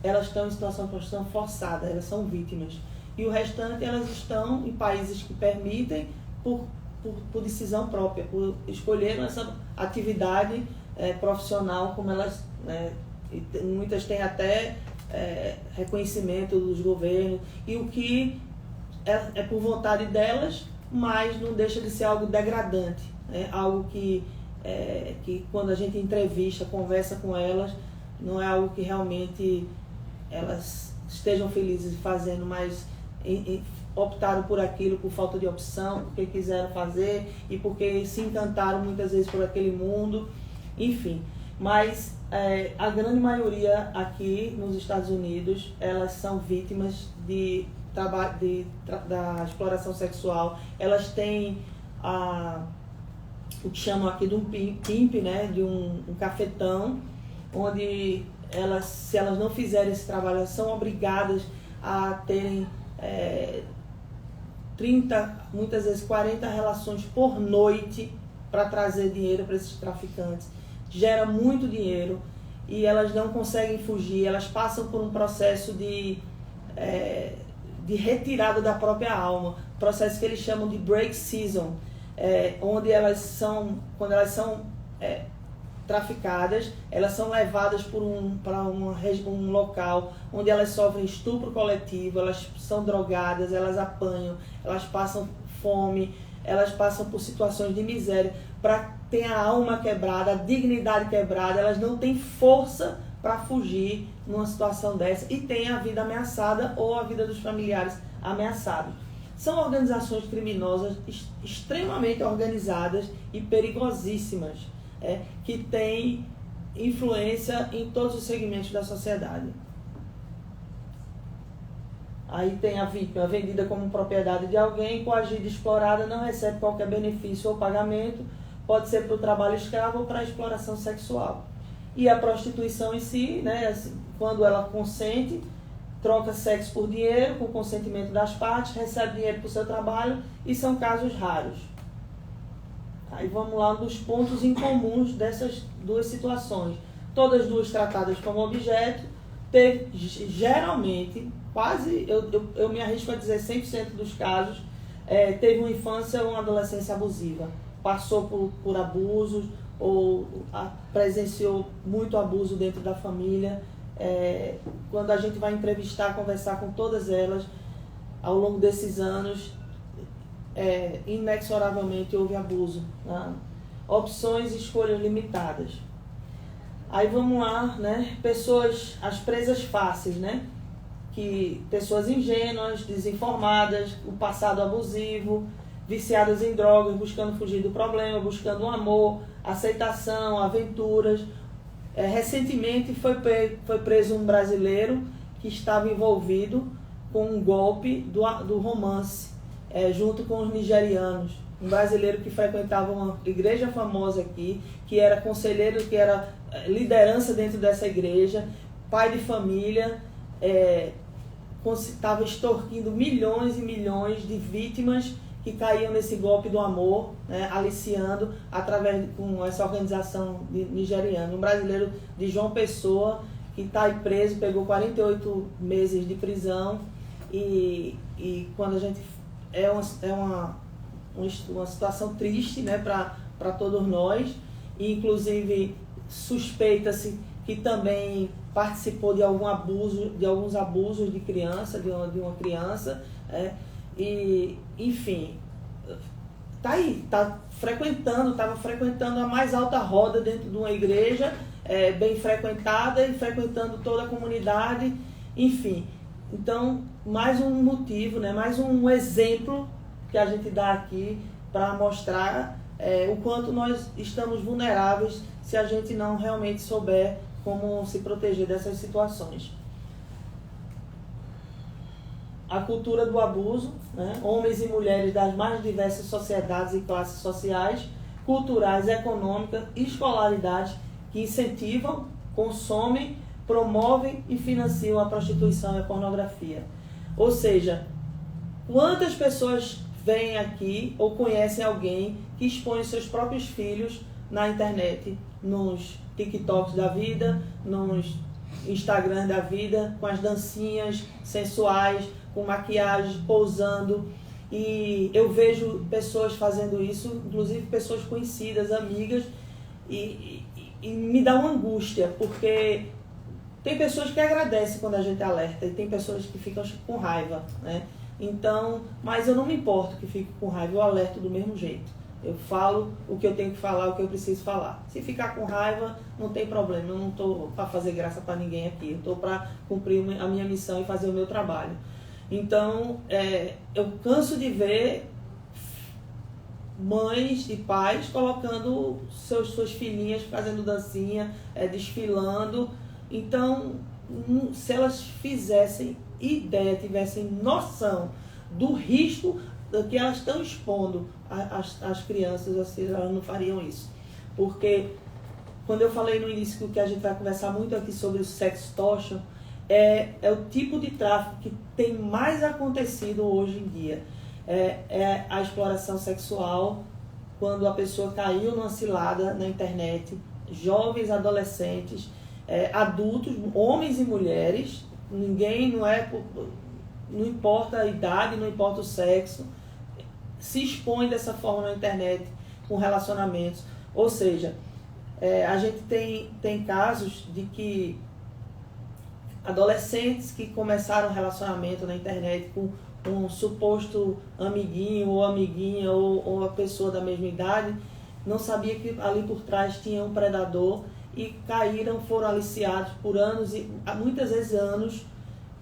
elas estão em situação de prostituição forçada, elas são vítimas. E o restante, elas estão em países que permitem por decisão própria, por escolher essa atividade profissional, como elas, muitas têm até reconhecimento dos governos, e o que é por vontade delas, mas não deixa de ser algo degradante, algo que quando a gente entrevista, conversa com elas, não é algo que realmente elas estejam felizes fazendo, mas optaram por aquilo por falta de opção, porque quiseram fazer e porque se encantaram muitas vezes por aquele mundo, enfim. Mas a grande maioria aqui nos Estados Unidos, elas são vítimas da exploração sexual. Elas têm o que chamam aqui de um pimp, né, de um cafetão, onde elas, se elas não fizerem esse trabalho, elas são obrigadas a terem 30, muitas vezes 40 relações por noite para trazer dinheiro para esses traficantes. Gera muito dinheiro e elas não conseguem fugir, elas passam por um processo de retirada da própria alma, processo que eles chamam de break season, onde quando elas são traficadas, elas são levadas para um local onde elas sofrem estupro coletivo, elas são drogadas, elas apanham, elas passam fome, elas passam por situações de miséria, para ter a alma quebrada, a dignidade quebrada, elas não têm força para fugir numa situação dessa e têm a vida ameaçada ou a vida dos familiares ameaçados. São organizações criminosas extremamente organizadas e perigosíssimas, que têm influência em todos os segmentos da sociedade. Aí tem a vítima vendida como propriedade de alguém, coagida e explorada, não recebe qualquer benefício ou pagamento, pode ser para o trabalho escravo ou para a exploração sexual. E a prostituição em si, né, quando ela consente, troca sexo por dinheiro, com consentimento das partes, recebe dinheiro para o seu trabalho, e são casos raros. Aí vamos lá nos pontos incomuns dessas duas situações. Todas duas tratadas como objeto, geralmente, quase, eu me arrisco a dizer 100% dos casos, teve uma infância ou uma adolescência abusiva. Passou por abusos ou presenciou muito abuso dentro da família. Quando a gente vai entrevistar, conversar com todas elas, ao longo desses anos, inexoravelmente houve abuso, né? Opções e escolhas limitadas. Aí vamos lá, né? As presas fáceis, né? Pessoas ingênuas, desinformadas, o passado abusivo, viciadas em drogas, buscando fugir do problema, buscando um amor, aceitação, aventuras. Recentemente foi preso um brasileiro que estava envolvido com um golpe do romance, junto com os nigerianos. Um brasileiro que frequentava uma igreja famosa aqui, que era conselheiro, que era liderança dentro dessa igreja, pai de família, estava extorquindo milhões e milhões de vítimas que caíam nesse golpe do amor, né, aliciando com essa organização nigeriana. Um brasileiro de João Pessoa, que está aí preso, pegou 48 meses de prisão, e quando a gente... É uma situação triste, né, para todos nós, e inclusive suspeita-se que também participou de alguns abusos de criança, de uma criança, e enfim, estava frequentando a mais alta roda dentro de uma igreja, bem frequentada, e frequentando toda a comunidade, enfim. Então, mais um motivo, né, mais um exemplo que a gente dá aqui para mostrar o quanto nós estamos vulneráveis se a gente não realmente souber como se proteger dessas situações. A cultura do abuso, né? Homens e mulheres das mais diversas sociedades e classes sociais, culturais, econômicas e escolaridades que incentivam, consomem, promovem e financiam a prostituição e a pornografia. Ou seja, quantas pessoas vêm aqui ou conhecem alguém que expõe seus próprios filhos na internet, nos TikToks da vida, nos Instagram da vida, com as dancinhas sensuais, com maquiagem, pousando. E eu vejo pessoas fazendo isso, inclusive pessoas conhecidas, amigas, e me dá uma angústia, porque tem pessoas que agradecem quando a gente alerta e tem pessoas que ficam com raiva, né? Então, mas eu não me importo que fique com raiva, eu alerto do mesmo jeito. Eu falo o que eu tenho que falar, o que eu preciso falar. Se ficar com raiva, não tem problema, eu não estou para fazer graça para ninguém aqui, eu estou para cumprir a minha missão e fazer o meu trabalho. Então, eu canso de ver mães e pais colocando suas filhinhas fazendo dancinha, desfilando. Então, se elas fizessem ideia, tivessem noção do risco que elas estão expondo às crianças, assim, elas não fariam isso. Porque, quando eu falei no início que a gente vai conversar muito aqui sobre o sextortion, é o tipo de tráfico que tem mais acontecido hoje em dia. É a exploração sexual, quando a pessoa caiu numa cilada na internet, jovens, adolescentes, adultos, homens e mulheres, não importa a idade, não importa o sexo, se expõe dessa forma na internet com relacionamentos. Ou seja, a gente tem casos de que adolescentes que começaram um relacionamento na internet com um suposto amiguinho ou amiguinha ou a pessoa da mesma idade, não sabia que ali por trás tinha um predador e foram aliciados por anos, e muitas vezes anos,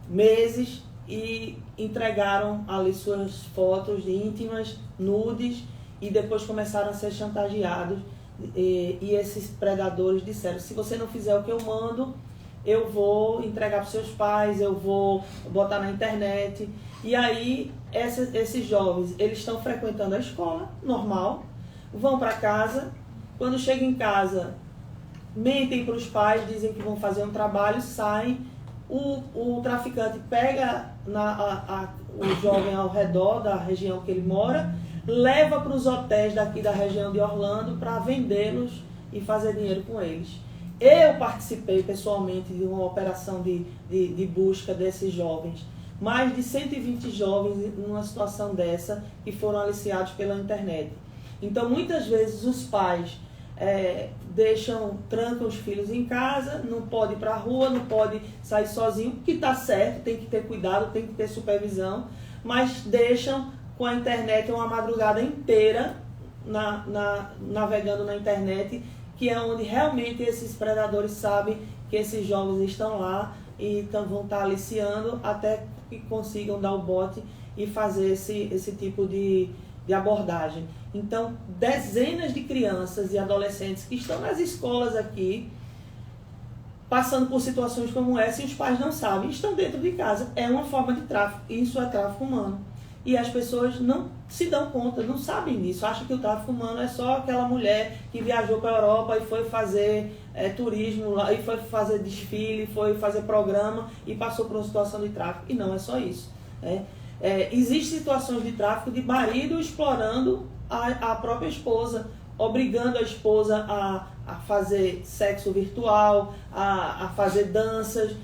meses, e entregaram ali suas fotos íntimas, nudes, e depois começaram a ser chantageados, e esses predadores disseram: se você não fizer o que eu mando, eu vou entregar para os seus pais, eu vou botar na internet. E aí esses jovens, eles estão frequentando a escola normal, vão para casa, quando chegam em casa mentem para os pais, dizem que vão fazer um trabalho, saem, o traficante pega o jovem ao redor da região que ele mora, leva para os hotéis daqui da região de Orlando para vendê-los e fazer dinheiro com eles. Eu participei pessoalmente de uma operação de busca desses jovens. Mais de 120 jovens numa situação dessa que foram aliciados pela internet. Então, muitas vezes, os pais trancam os filhos em casa, não pode ir para a rua, não pode sair sozinho, que está certo, tem que ter cuidado, tem que ter supervisão, mas deixam com a internet uma madrugada inteira navegando na internet, que é onde realmente esses predadores sabem que esses jovens estão lá e vão estar aliciando até que consigam dar o bote e fazer esse tipo de abordagem. Então, dezenas de crianças e adolescentes que estão nas escolas aqui, passando por situações como essa, e os pais não sabem, estão dentro de casa. É uma forma de tráfico, isso é tráfico humano. E as pessoas não se dão conta, não sabem disso. Acham que o tráfico humano é só aquela mulher que viajou para a Europa e foi fazer turismo lá, e foi fazer desfile, foi fazer programa e passou por uma situação de tráfico. E não é só isso. Existem situações de tráfico de marido explorando a própria esposa, obrigando a esposa a fazer sexo virtual, a fazer danças,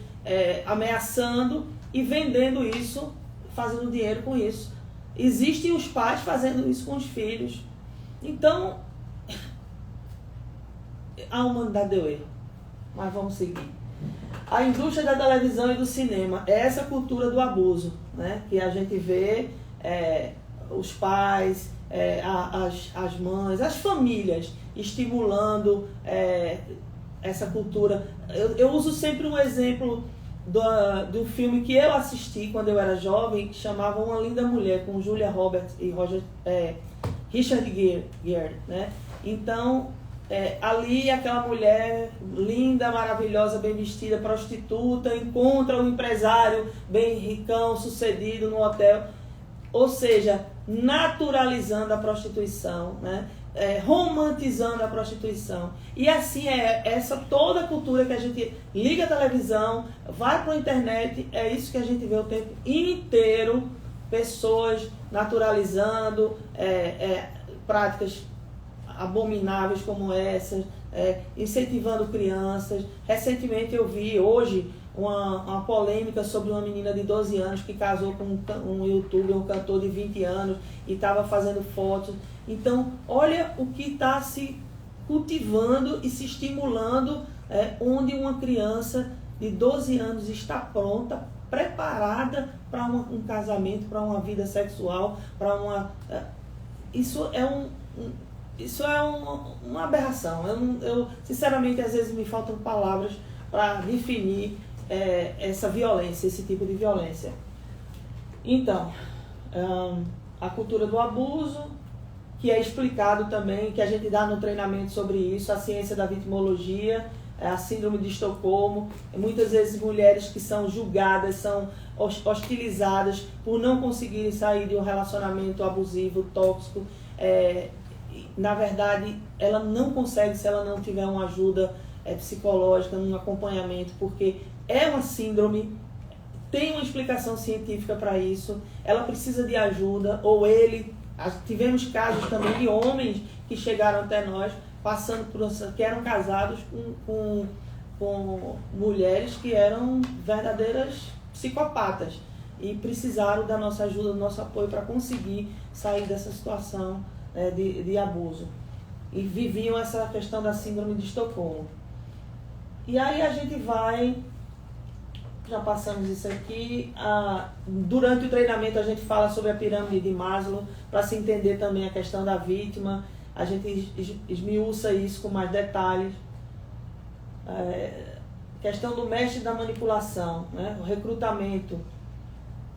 ameaçando e vendendo isso, fazendo dinheiro com isso. Existem os pais fazendo isso com os filhos. Então, a humanidade deu erro. Mas vamos seguir. A indústria da televisão e do cinema é essa cultura do abuso, né? Que a gente vê os pais, as mães, as famílias estimulando essa cultura. Eu uso sempre um exemplo do filme que eu assisti quando eu era jovem, que chamava Uma Linda Mulher, com Julia Roberts e Richard Gere, né? Então, ali aquela mulher linda, maravilhosa, bem vestida, prostituta, encontra um empresário bem ricão, sucedido no hotel, ou seja, naturalizando a prostituição, né? Romantizando a prostituição. E assim essa toda a cultura que a gente liga a televisão, vai para a internet, é isso que a gente vê o tempo inteiro, pessoas naturalizando práticas abomináveis como essas, incentivando crianças. Recentemente eu vi hoje uma polêmica sobre uma menina de 12 anos que casou com um youtuber, um cantor de 20 anos e estava fazendo fotos. Então, olha o que está se cultivando e se estimulando, onde uma criança de 12 anos está pronta, preparada para um casamento, para uma vida sexual, para uma... Isso é uma aberração. Eu, sinceramente, às vezes me faltam palavras para definir essa violência, esse tipo de violência. Então, a cultura do abuso, que é explicado também, que a gente dá no treinamento sobre isso, a ciência da vitimologia, a síndrome de Estocolmo, muitas vezes mulheres que são julgadas, são hostilizadas por não conseguirem sair de um relacionamento abusivo, tóxico. Na verdade, ela não consegue se ela não tiver uma ajuda psicológica, um acompanhamento, porque é uma síndrome, tem uma explicação científica para isso, ela precisa de ajuda, ou ele. Tivemos casos também de homens que chegaram até nós, passando por que eram casados com mulheres que eram verdadeiras psicopatas e precisaram da nossa ajuda, do nosso apoio para conseguir sair dessa situação de abuso. E viviam essa questão da síndrome de Estocolmo. E aí a gente vai, já passamos isso aqui, durante o treinamento a gente fala sobre a pirâmide de Maslow, para se entender também a questão da vítima, a gente esmiuça isso com mais detalhes. Questão do mestre da manipulação, né? O recrutamento,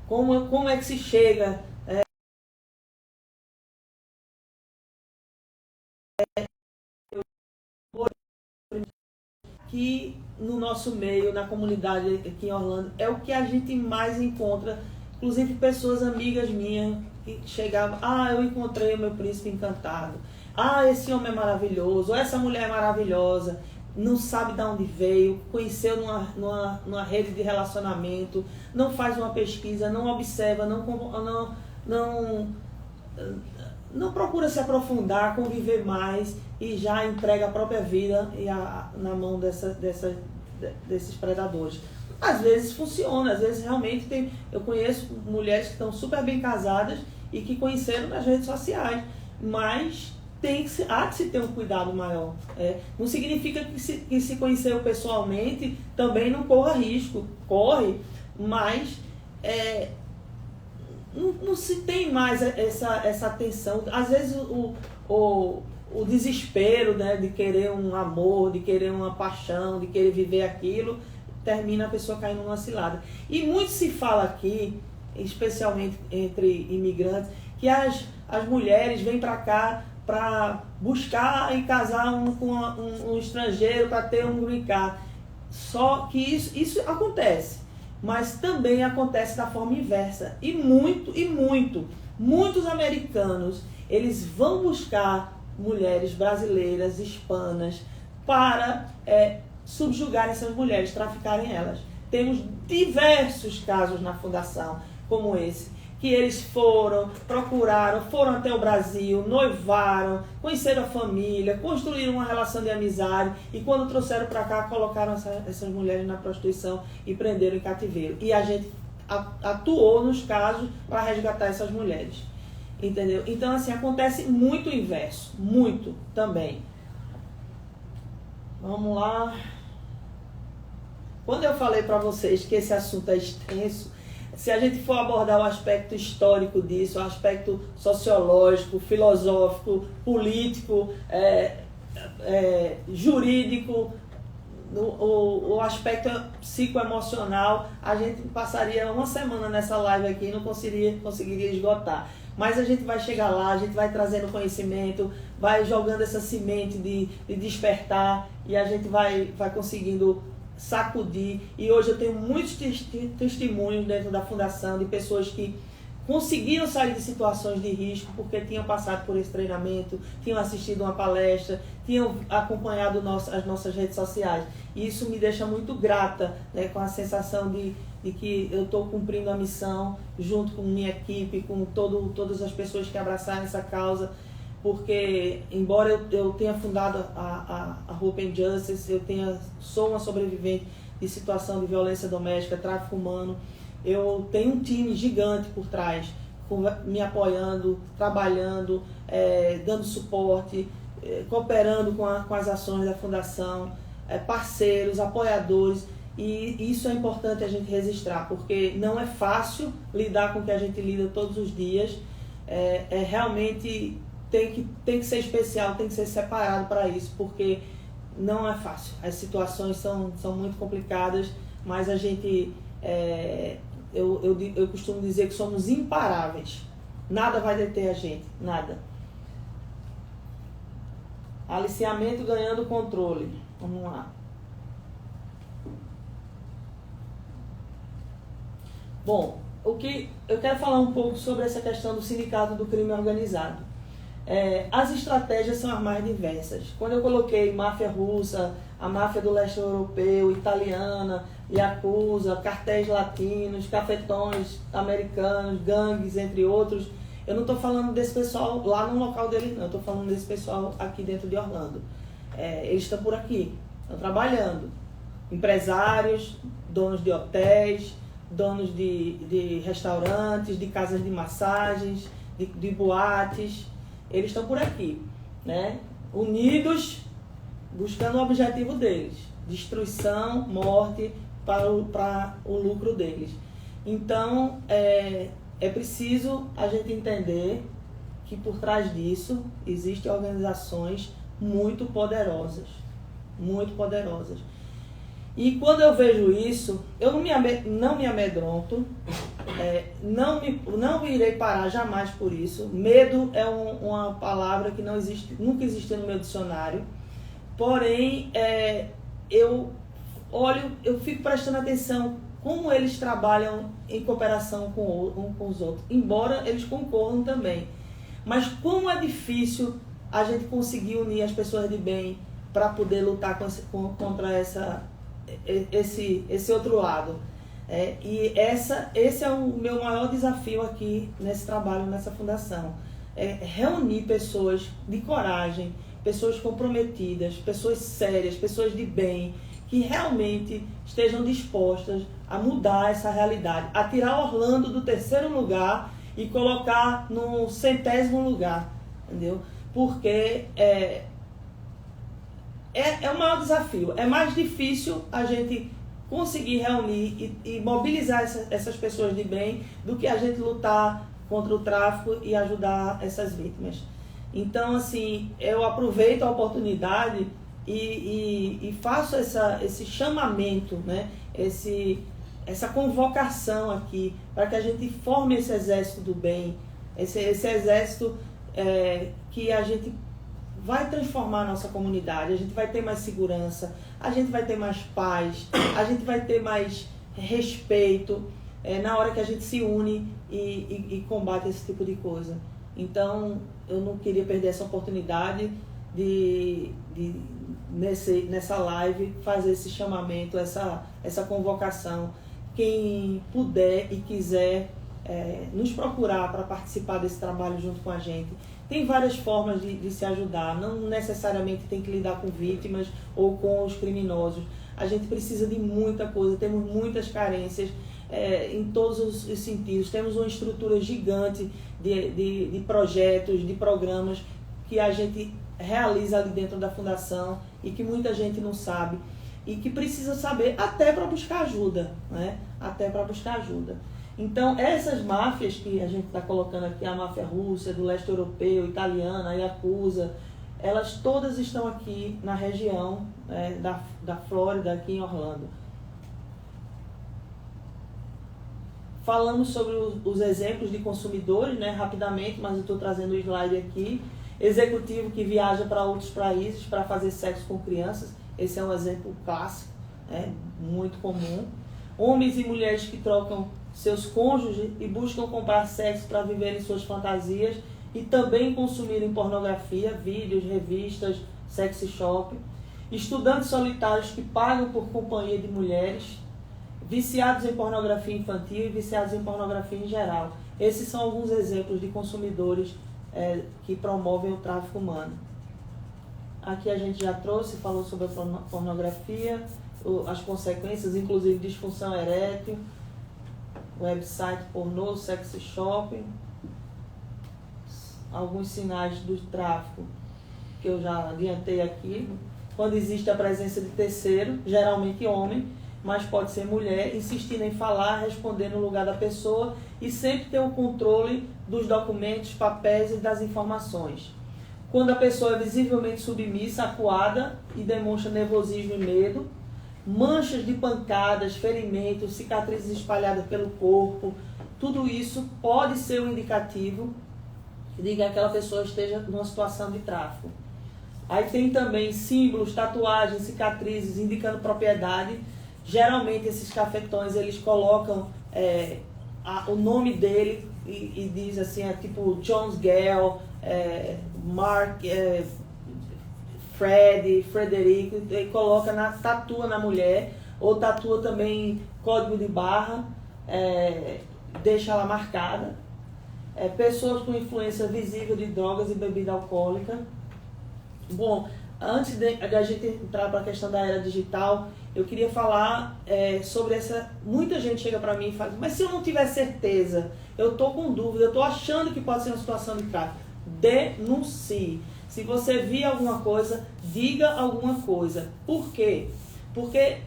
como é que se chega... que no nosso meio, na comunidade aqui em Orlando, é o que a gente mais encontra, inclusive pessoas amigas minhas que chegavam, eu encontrei o meu príncipe encantado, esse homem é maravilhoso, essa mulher é maravilhosa, não sabe de onde veio, conheceu numa rede de relacionamento, não faz uma pesquisa, não observa, não procura se aprofundar, conviver mais e já entrega a própria vida na mão desses predadores. Às vezes funciona, às vezes realmente eu conheço mulheres que estão super bem casadas e que conheceram nas redes sociais, mas há de se ter um cuidado maior. Não significa que se conheceu pessoalmente também não corra risco, corre, mas não se tem mais essa atenção. Às vezes o desespero, né, de querer um amor, de querer uma paixão, de querer viver aquilo, termina a pessoa caindo numa cilada. E muito se fala aqui, especialmente entre imigrantes, que as mulheres vêm para cá para buscar e casar com um estrangeiro para ter um green card. Só que isso acontece, mas também acontece da forma inversa. E muitos americanos, eles vão buscar mulheres brasileiras, hispanas, para subjugar essas mulheres, traficarem elas. Temos diversos casos na fundação como esse. que eles foram, procuraram, foram até o Brasil, noivaram, conheceram a família, construíram uma relação de amizade e quando trouxeram para cá, colocaram essas mulheres na prostituição e prenderam em cativeiro. E a gente atuou nos casos para resgatar essas mulheres. Entendeu? Então, assim, acontece muito o inverso, muito também. Vamos lá. Quando eu falei para vocês que esse assunto é extenso, se a gente for abordar o aspecto histórico disso, o aspecto sociológico, filosófico, político, jurídico, o aspecto psicoemocional, a gente passaria uma semana nessa live aqui e não conseguiria esgotar. Mas a gente vai chegar lá, a gente vai trazendo conhecimento, vai jogando essa semente de despertar e a gente vai conseguindo sacudir. E hoje eu tenho muitos testemunhos dentro da fundação de pessoas que conseguiram sair de situações de risco porque tinham passado por esse treinamento, tinham assistido uma palestra, tinham acompanhado as nossas redes sociais. E isso me deixa muito grata, né, com a sensação de que eu estou cumprindo a missão junto com minha equipe, com todas as pessoas que abraçaram essa causa, porque embora eu tenha fundado a Hope and Justice, sou uma sobrevivente de situação de violência doméstica, tráfico humano, eu tenho um time gigante por trás, me apoiando, trabalhando, dando suporte, cooperando com as ações da fundação, parceiros, apoiadores. E isso é importante a gente registrar, porque não é fácil lidar com o que a gente lida todos os dias. Realmente tem que ser especial, tem que ser separado para isso, porque não é fácil. As situações são muito complicadas, mas a gente, eu costumo dizer que somos imparáveis. Nada vai deter a gente, nada. Aliciamento ganhando controle. Vamos lá. Bom, o que eu quero falar um pouco sobre essa questão do sindicato do crime organizado. As estratégias são as mais diversas. Quando eu coloquei máfia russa, a máfia do leste europeu, italiana, yakuza, cartéis latinos, cafetões americanos, gangues, entre outros, eu não estou falando desse pessoal lá no local deles, não. Eu estou falando desse pessoal aqui dentro de Orlando. Eles estão por aqui, estão trabalhando. Empresários, donos de hotéis, donos de restaurantes, de casas de massagens, de boates, eles estão por aqui, né? Unidos, buscando o objetivo deles, destruição, morte, para o lucro deles. Então, é preciso a gente entender que por trás disso existem organizações muito poderosas, muito poderosas. E quando eu vejo isso, eu não me amedronto, não irei parar jamais por isso. Medo é uma palavra que não existe, nunca existiu no meu dicionário. Porém, eu fico prestando atenção como eles trabalham em cooperação com os outros, embora eles concordam também. Mas como é difícil a gente conseguir unir as pessoas de bem para poder lutar contra esse outro lado. E esse é o meu maior desafio aqui nesse trabalho, nessa fundação. Reunir pessoas de coragem, pessoas comprometidas, pessoas sérias, pessoas de bem, que realmente estejam dispostas a mudar essa realidade, a tirar Orlando do 3º lugar e colocar no 100º lugar, entendeu? Porque é o maior desafio. É mais difícil a gente conseguir reunir e mobilizar essas pessoas de bem do que a gente lutar contra o tráfico e ajudar essas vítimas. Então, assim, eu aproveito a oportunidade e faço esse chamamento, né? Essa convocação aqui para que a gente forme esse exército do bem, esse exército que a gente vai transformar a nossa comunidade, a gente vai ter mais segurança, a gente vai ter mais paz, a gente vai ter mais respeito na hora que a gente se une e combate esse tipo de coisa. Então, eu não queria perder essa oportunidade de nessa live, fazer esse chamamento, essa convocação. Quem puder e quiser nos procurar para participar desse trabalho junto com a gente. Tem várias formas de se ajudar, não necessariamente tem que lidar com vítimas ou com os criminosos. A gente precisa de muita coisa, temos muitas carências em todos os sentidos. Temos uma estrutura gigante de projetos, de programas que a gente realiza ali dentro da Fundação e que muita gente não sabe e que precisa saber até para buscar ajuda, né? Até para buscar ajuda. Então, essas máfias que a gente está colocando aqui, a máfia russa, do leste europeu, italiana, a Yakuza, elas todas estão aqui na região da Flórida, aqui em Orlando. Falamos sobre os exemplos de consumidores, né, rapidamente, mas eu estou trazendo o slide aqui. Executivo que viaja para outros países para fazer sexo com crianças, esse é um exemplo clássico, muito comum. Homens e mulheres que trocam seus cônjuges e buscam comprar sexo para viverem suas fantasias e também consumirem pornografia, vídeos, revistas, sex shop. Estudantes solitários que pagam por companhia de mulheres, viciados em pornografia infantil e viciados em pornografia em geral. Esses são alguns exemplos de consumidores que promovem o tráfico humano. Aqui a gente já trouxe, falou sobre a pornografia, as consequências, inclusive disfunção erétil, website pornô, sex shopping, alguns sinais do tráfico que eu já adiantei aqui. Quando existe a presença de terceiro, geralmente homem, mas pode ser mulher, insistindo em falar, responder no lugar da pessoa e sempre ter o controle dos documentos, papéis e das informações. Quando a pessoa é visivelmente submissa, acuada e demonstra nervosismo e medo, manchas de pancadas, ferimentos, cicatrizes espalhadas pelo corpo, tudo isso pode ser um indicativo de que aquela pessoa esteja numa situação de tráfico. Aí tem também símbolos, tatuagens, cicatrizes indicando propriedade. Geralmente esses cafetões eles colocam o nome dele e diz assim, tipo Jones Gale, Mark, Frederico, e coloca tatua na mulher, ou tatua também código de barra, deixa ela marcada. Pessoas com influência visível de drogas e bebida alcoólica. Bom, antes de a gente entrar para a questão da era digital, eu queria falar sobre essa... Muita gente chega para mim e fala, mas se eu não tiver certeza, eu estou com dúvida, eu estou achando que pode ser uma situação de tráfico. Denuncie. Se você vir alguma coisa, diga alguma coisa. Por quê? Porque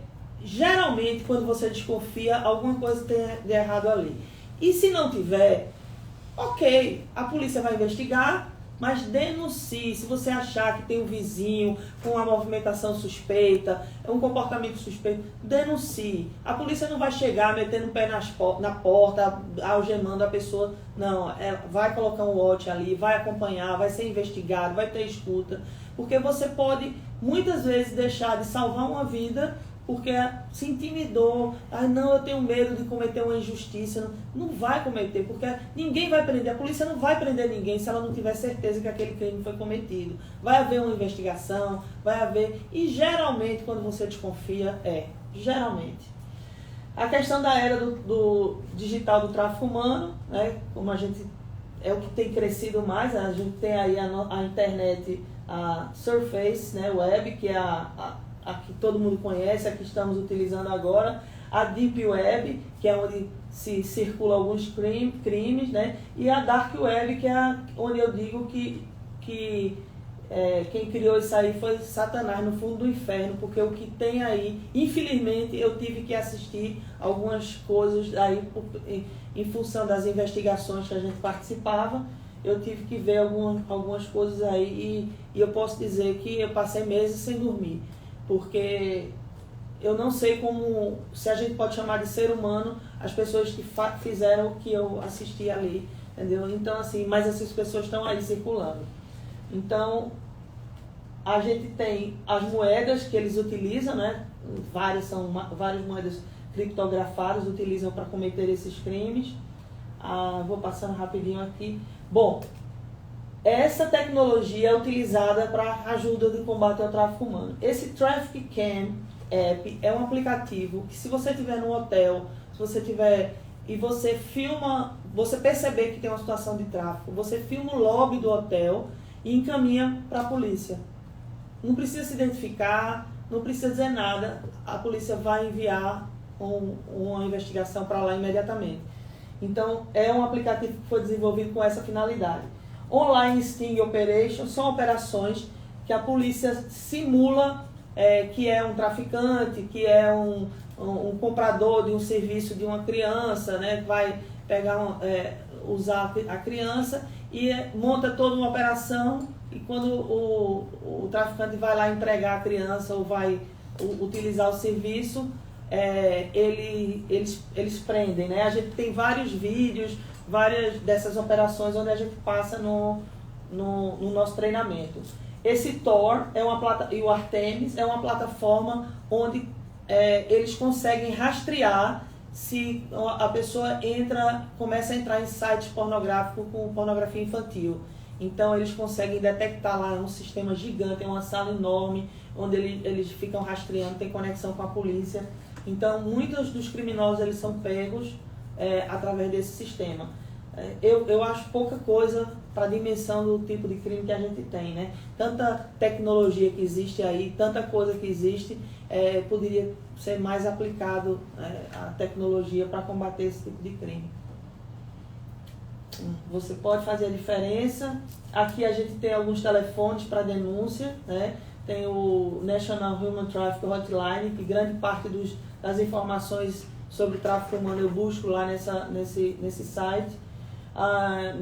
geralmente quando você desconfia, alguma coisa tem de errado ali. E se não tiver, ok, a polícia vai investigar, mas denuncie. Se você achar que tem um vizinho com uma movimentação suspeita, um comportamento suspeito, denuncie. A polícia não vai chegar metendo o pé na porta, algemando a pessoa. Não, vai colocar um watch ali, vai acompanhar, vai ser investigado, vai ter escuta. Porque você pode, muitas vezes, deixar de salvar uma vida porque se intimidou. Não, eu tenho medo de cometer uma injustiça. Não vai cometer, porque ninguém vai prender. A polícia não vai prender ninguém se ela não tiver certeza que aquele crime foi cometido. Vai haver uma investigação, vai haver... E geralmente, quando você desconfia, geralmente. A questão da era do digital do tráfico humano, né, como a gente... É o que tem crescido mais. A gente tem aí a internet, a Surface, né, Web, que é a que todo mundo conhece, a que estamos utilizando agora, a Deep Web, que é onde se circula alguns crimes, né? E a Dark Web, que é onde eu digo que quem criou isso aí foi Satanás no fundo do inferno, porque o que tem aí, infelizmente, eu tive que assistir algumas coisas aí em função das investigações que a gente participava. Eu tive que ver algumas coisas aí e eu posso dizer que eu passei meses sem dormir. Porque eu não sei se a gente pode chamar de ser humano as pessoas que fizeram o que eu assisti ali, entendeu? Então, assim, mas essas pessoas estão aí circulando. Então, a gente tem as moedas que eles utilizam, né? Várias moedas criptografadas utilizam para cometer esses crimes. Vou passando rapidinho aqui. Bom, essa tecnologia é utilizada para ajuda de combate ao tráfico humano. Esse Traffic Cam App é um aplicativo que, se você estiver num hotel, se você estiver e você filma, você perceber que tem uma situação de tráfico, você filma o lobby do hotel e encaminha para a polícia. Não precisa se identificar, não precisa dizer nada, a polícia vai enviar uma investigação para lá imediatamente. Então, é um aplicativo que foi desenvolvido com essa finalidade. Online Sting Operation são operações que a polícia simula que é um traficante, que é um comprador de um serviço de uma criança, né, vai pegar usar a criança e monta toda uma operação, e quando o traficante vai lá entregar a criança ou vai utilizar o serviço, eles prendem, né? A gente tem vários vídeos, várias dessas operações onde a gente passa no nosso treinamento. Esse Tor e o Artemis é uma plataforma onde eles conseguem rastrear se a pessoa começa a entrar em sites pornográficos com pornografia infantil. Então eles conseguem detectar lá, um sistema gigante, é uma sala enorme, onde eles ficam rastreando, tem conexão com a polícia. Então muitos dos criminosos eles são pegos através desse sistema. Eu acho pouca coisa para a dimensão do tipo de crime que a gente tem, né? Tanta tecnologia que existe aí, tanta coisa que existe, poderia ser mais aplicado a tecnologia para combater esse tipo de crime. Você pode fazer a diferença. Aqui a gente tem alguns telefones para denúncia, né? Tem o National Human Trafficking Hotline, que grande parte das informações sobre tráfico humano eu busco lá nesse site.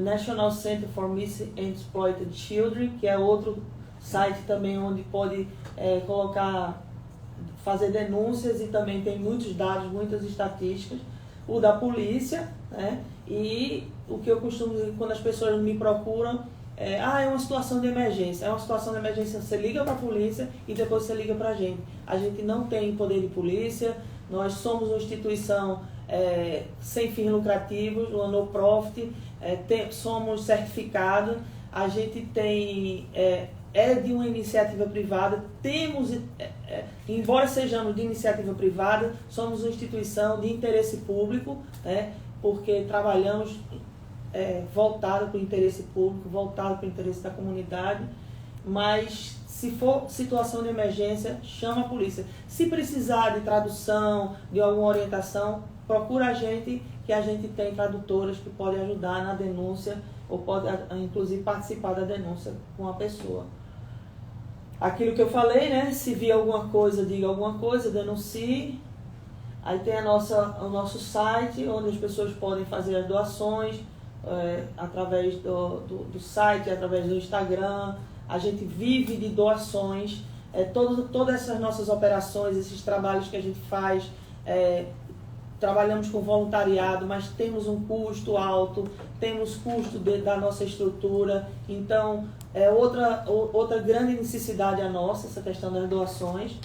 National Center for Missing and Exploited Children, que é outro site também onde pode fazer denúncias, e também tem muitos dados, muitas estatísticas. O da polícia, né? E o que eu costumo dizer quando as pessoas me procuram é uma situação de emergência. É uma situação de emergência, você liga para a polícia e depois você liga para a gente. A gente não tem poder de polícia, nós somos uma instituição sem fins lucrativos, uma no-profit, somos certificados, a gente tem... de uma iniciativa privada, embora sejamos de iniciativa privada, somos uma instituição de interesse público, porque trabalhamos voltado para o interesse público, voltado para o interesse da comunidade, mas se for situação de emergência, chama a polícia. Se precisar de tradução, de alguma orientação, procura a gente, que a gente tem tradutoras que podem ajudar na denúncia, ou pode inclusive participar da denúncia com a pessoa. Aquilo que eu falei, né? Se vir alguma coisa, diga alguma coisa, denuncie. Aí tem o nosso site, onde as pessoas podem fazer as doações, através do site, através do Instagram. A gente vive de doações. Todas essas nossas operações, esses trabalhos que a gente faz, trabalhamos com voluntariado, mas temos um custo alto, temos custo da nossa estrutura. Então, outra grande necessidade a nossa, essa questão das doações.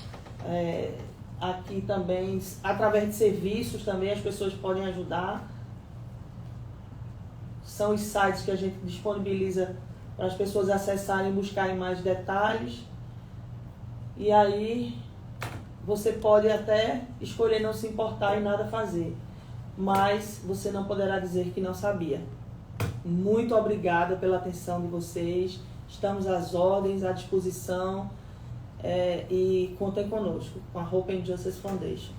Aqui também, através de serviços também, as pessoas podem ajudar. São os sites que a gente disponibiliza para as pessoas acessarem e buscarem mais detalhes. E aí você pode até escolher não se importar e nada fazer, mas você não poderá dizer que não sabia. Muito obrigada pela atenção de vocês. Estamos às ordens, à disposição, e contem conosco, com a Hope and Justice Foundation.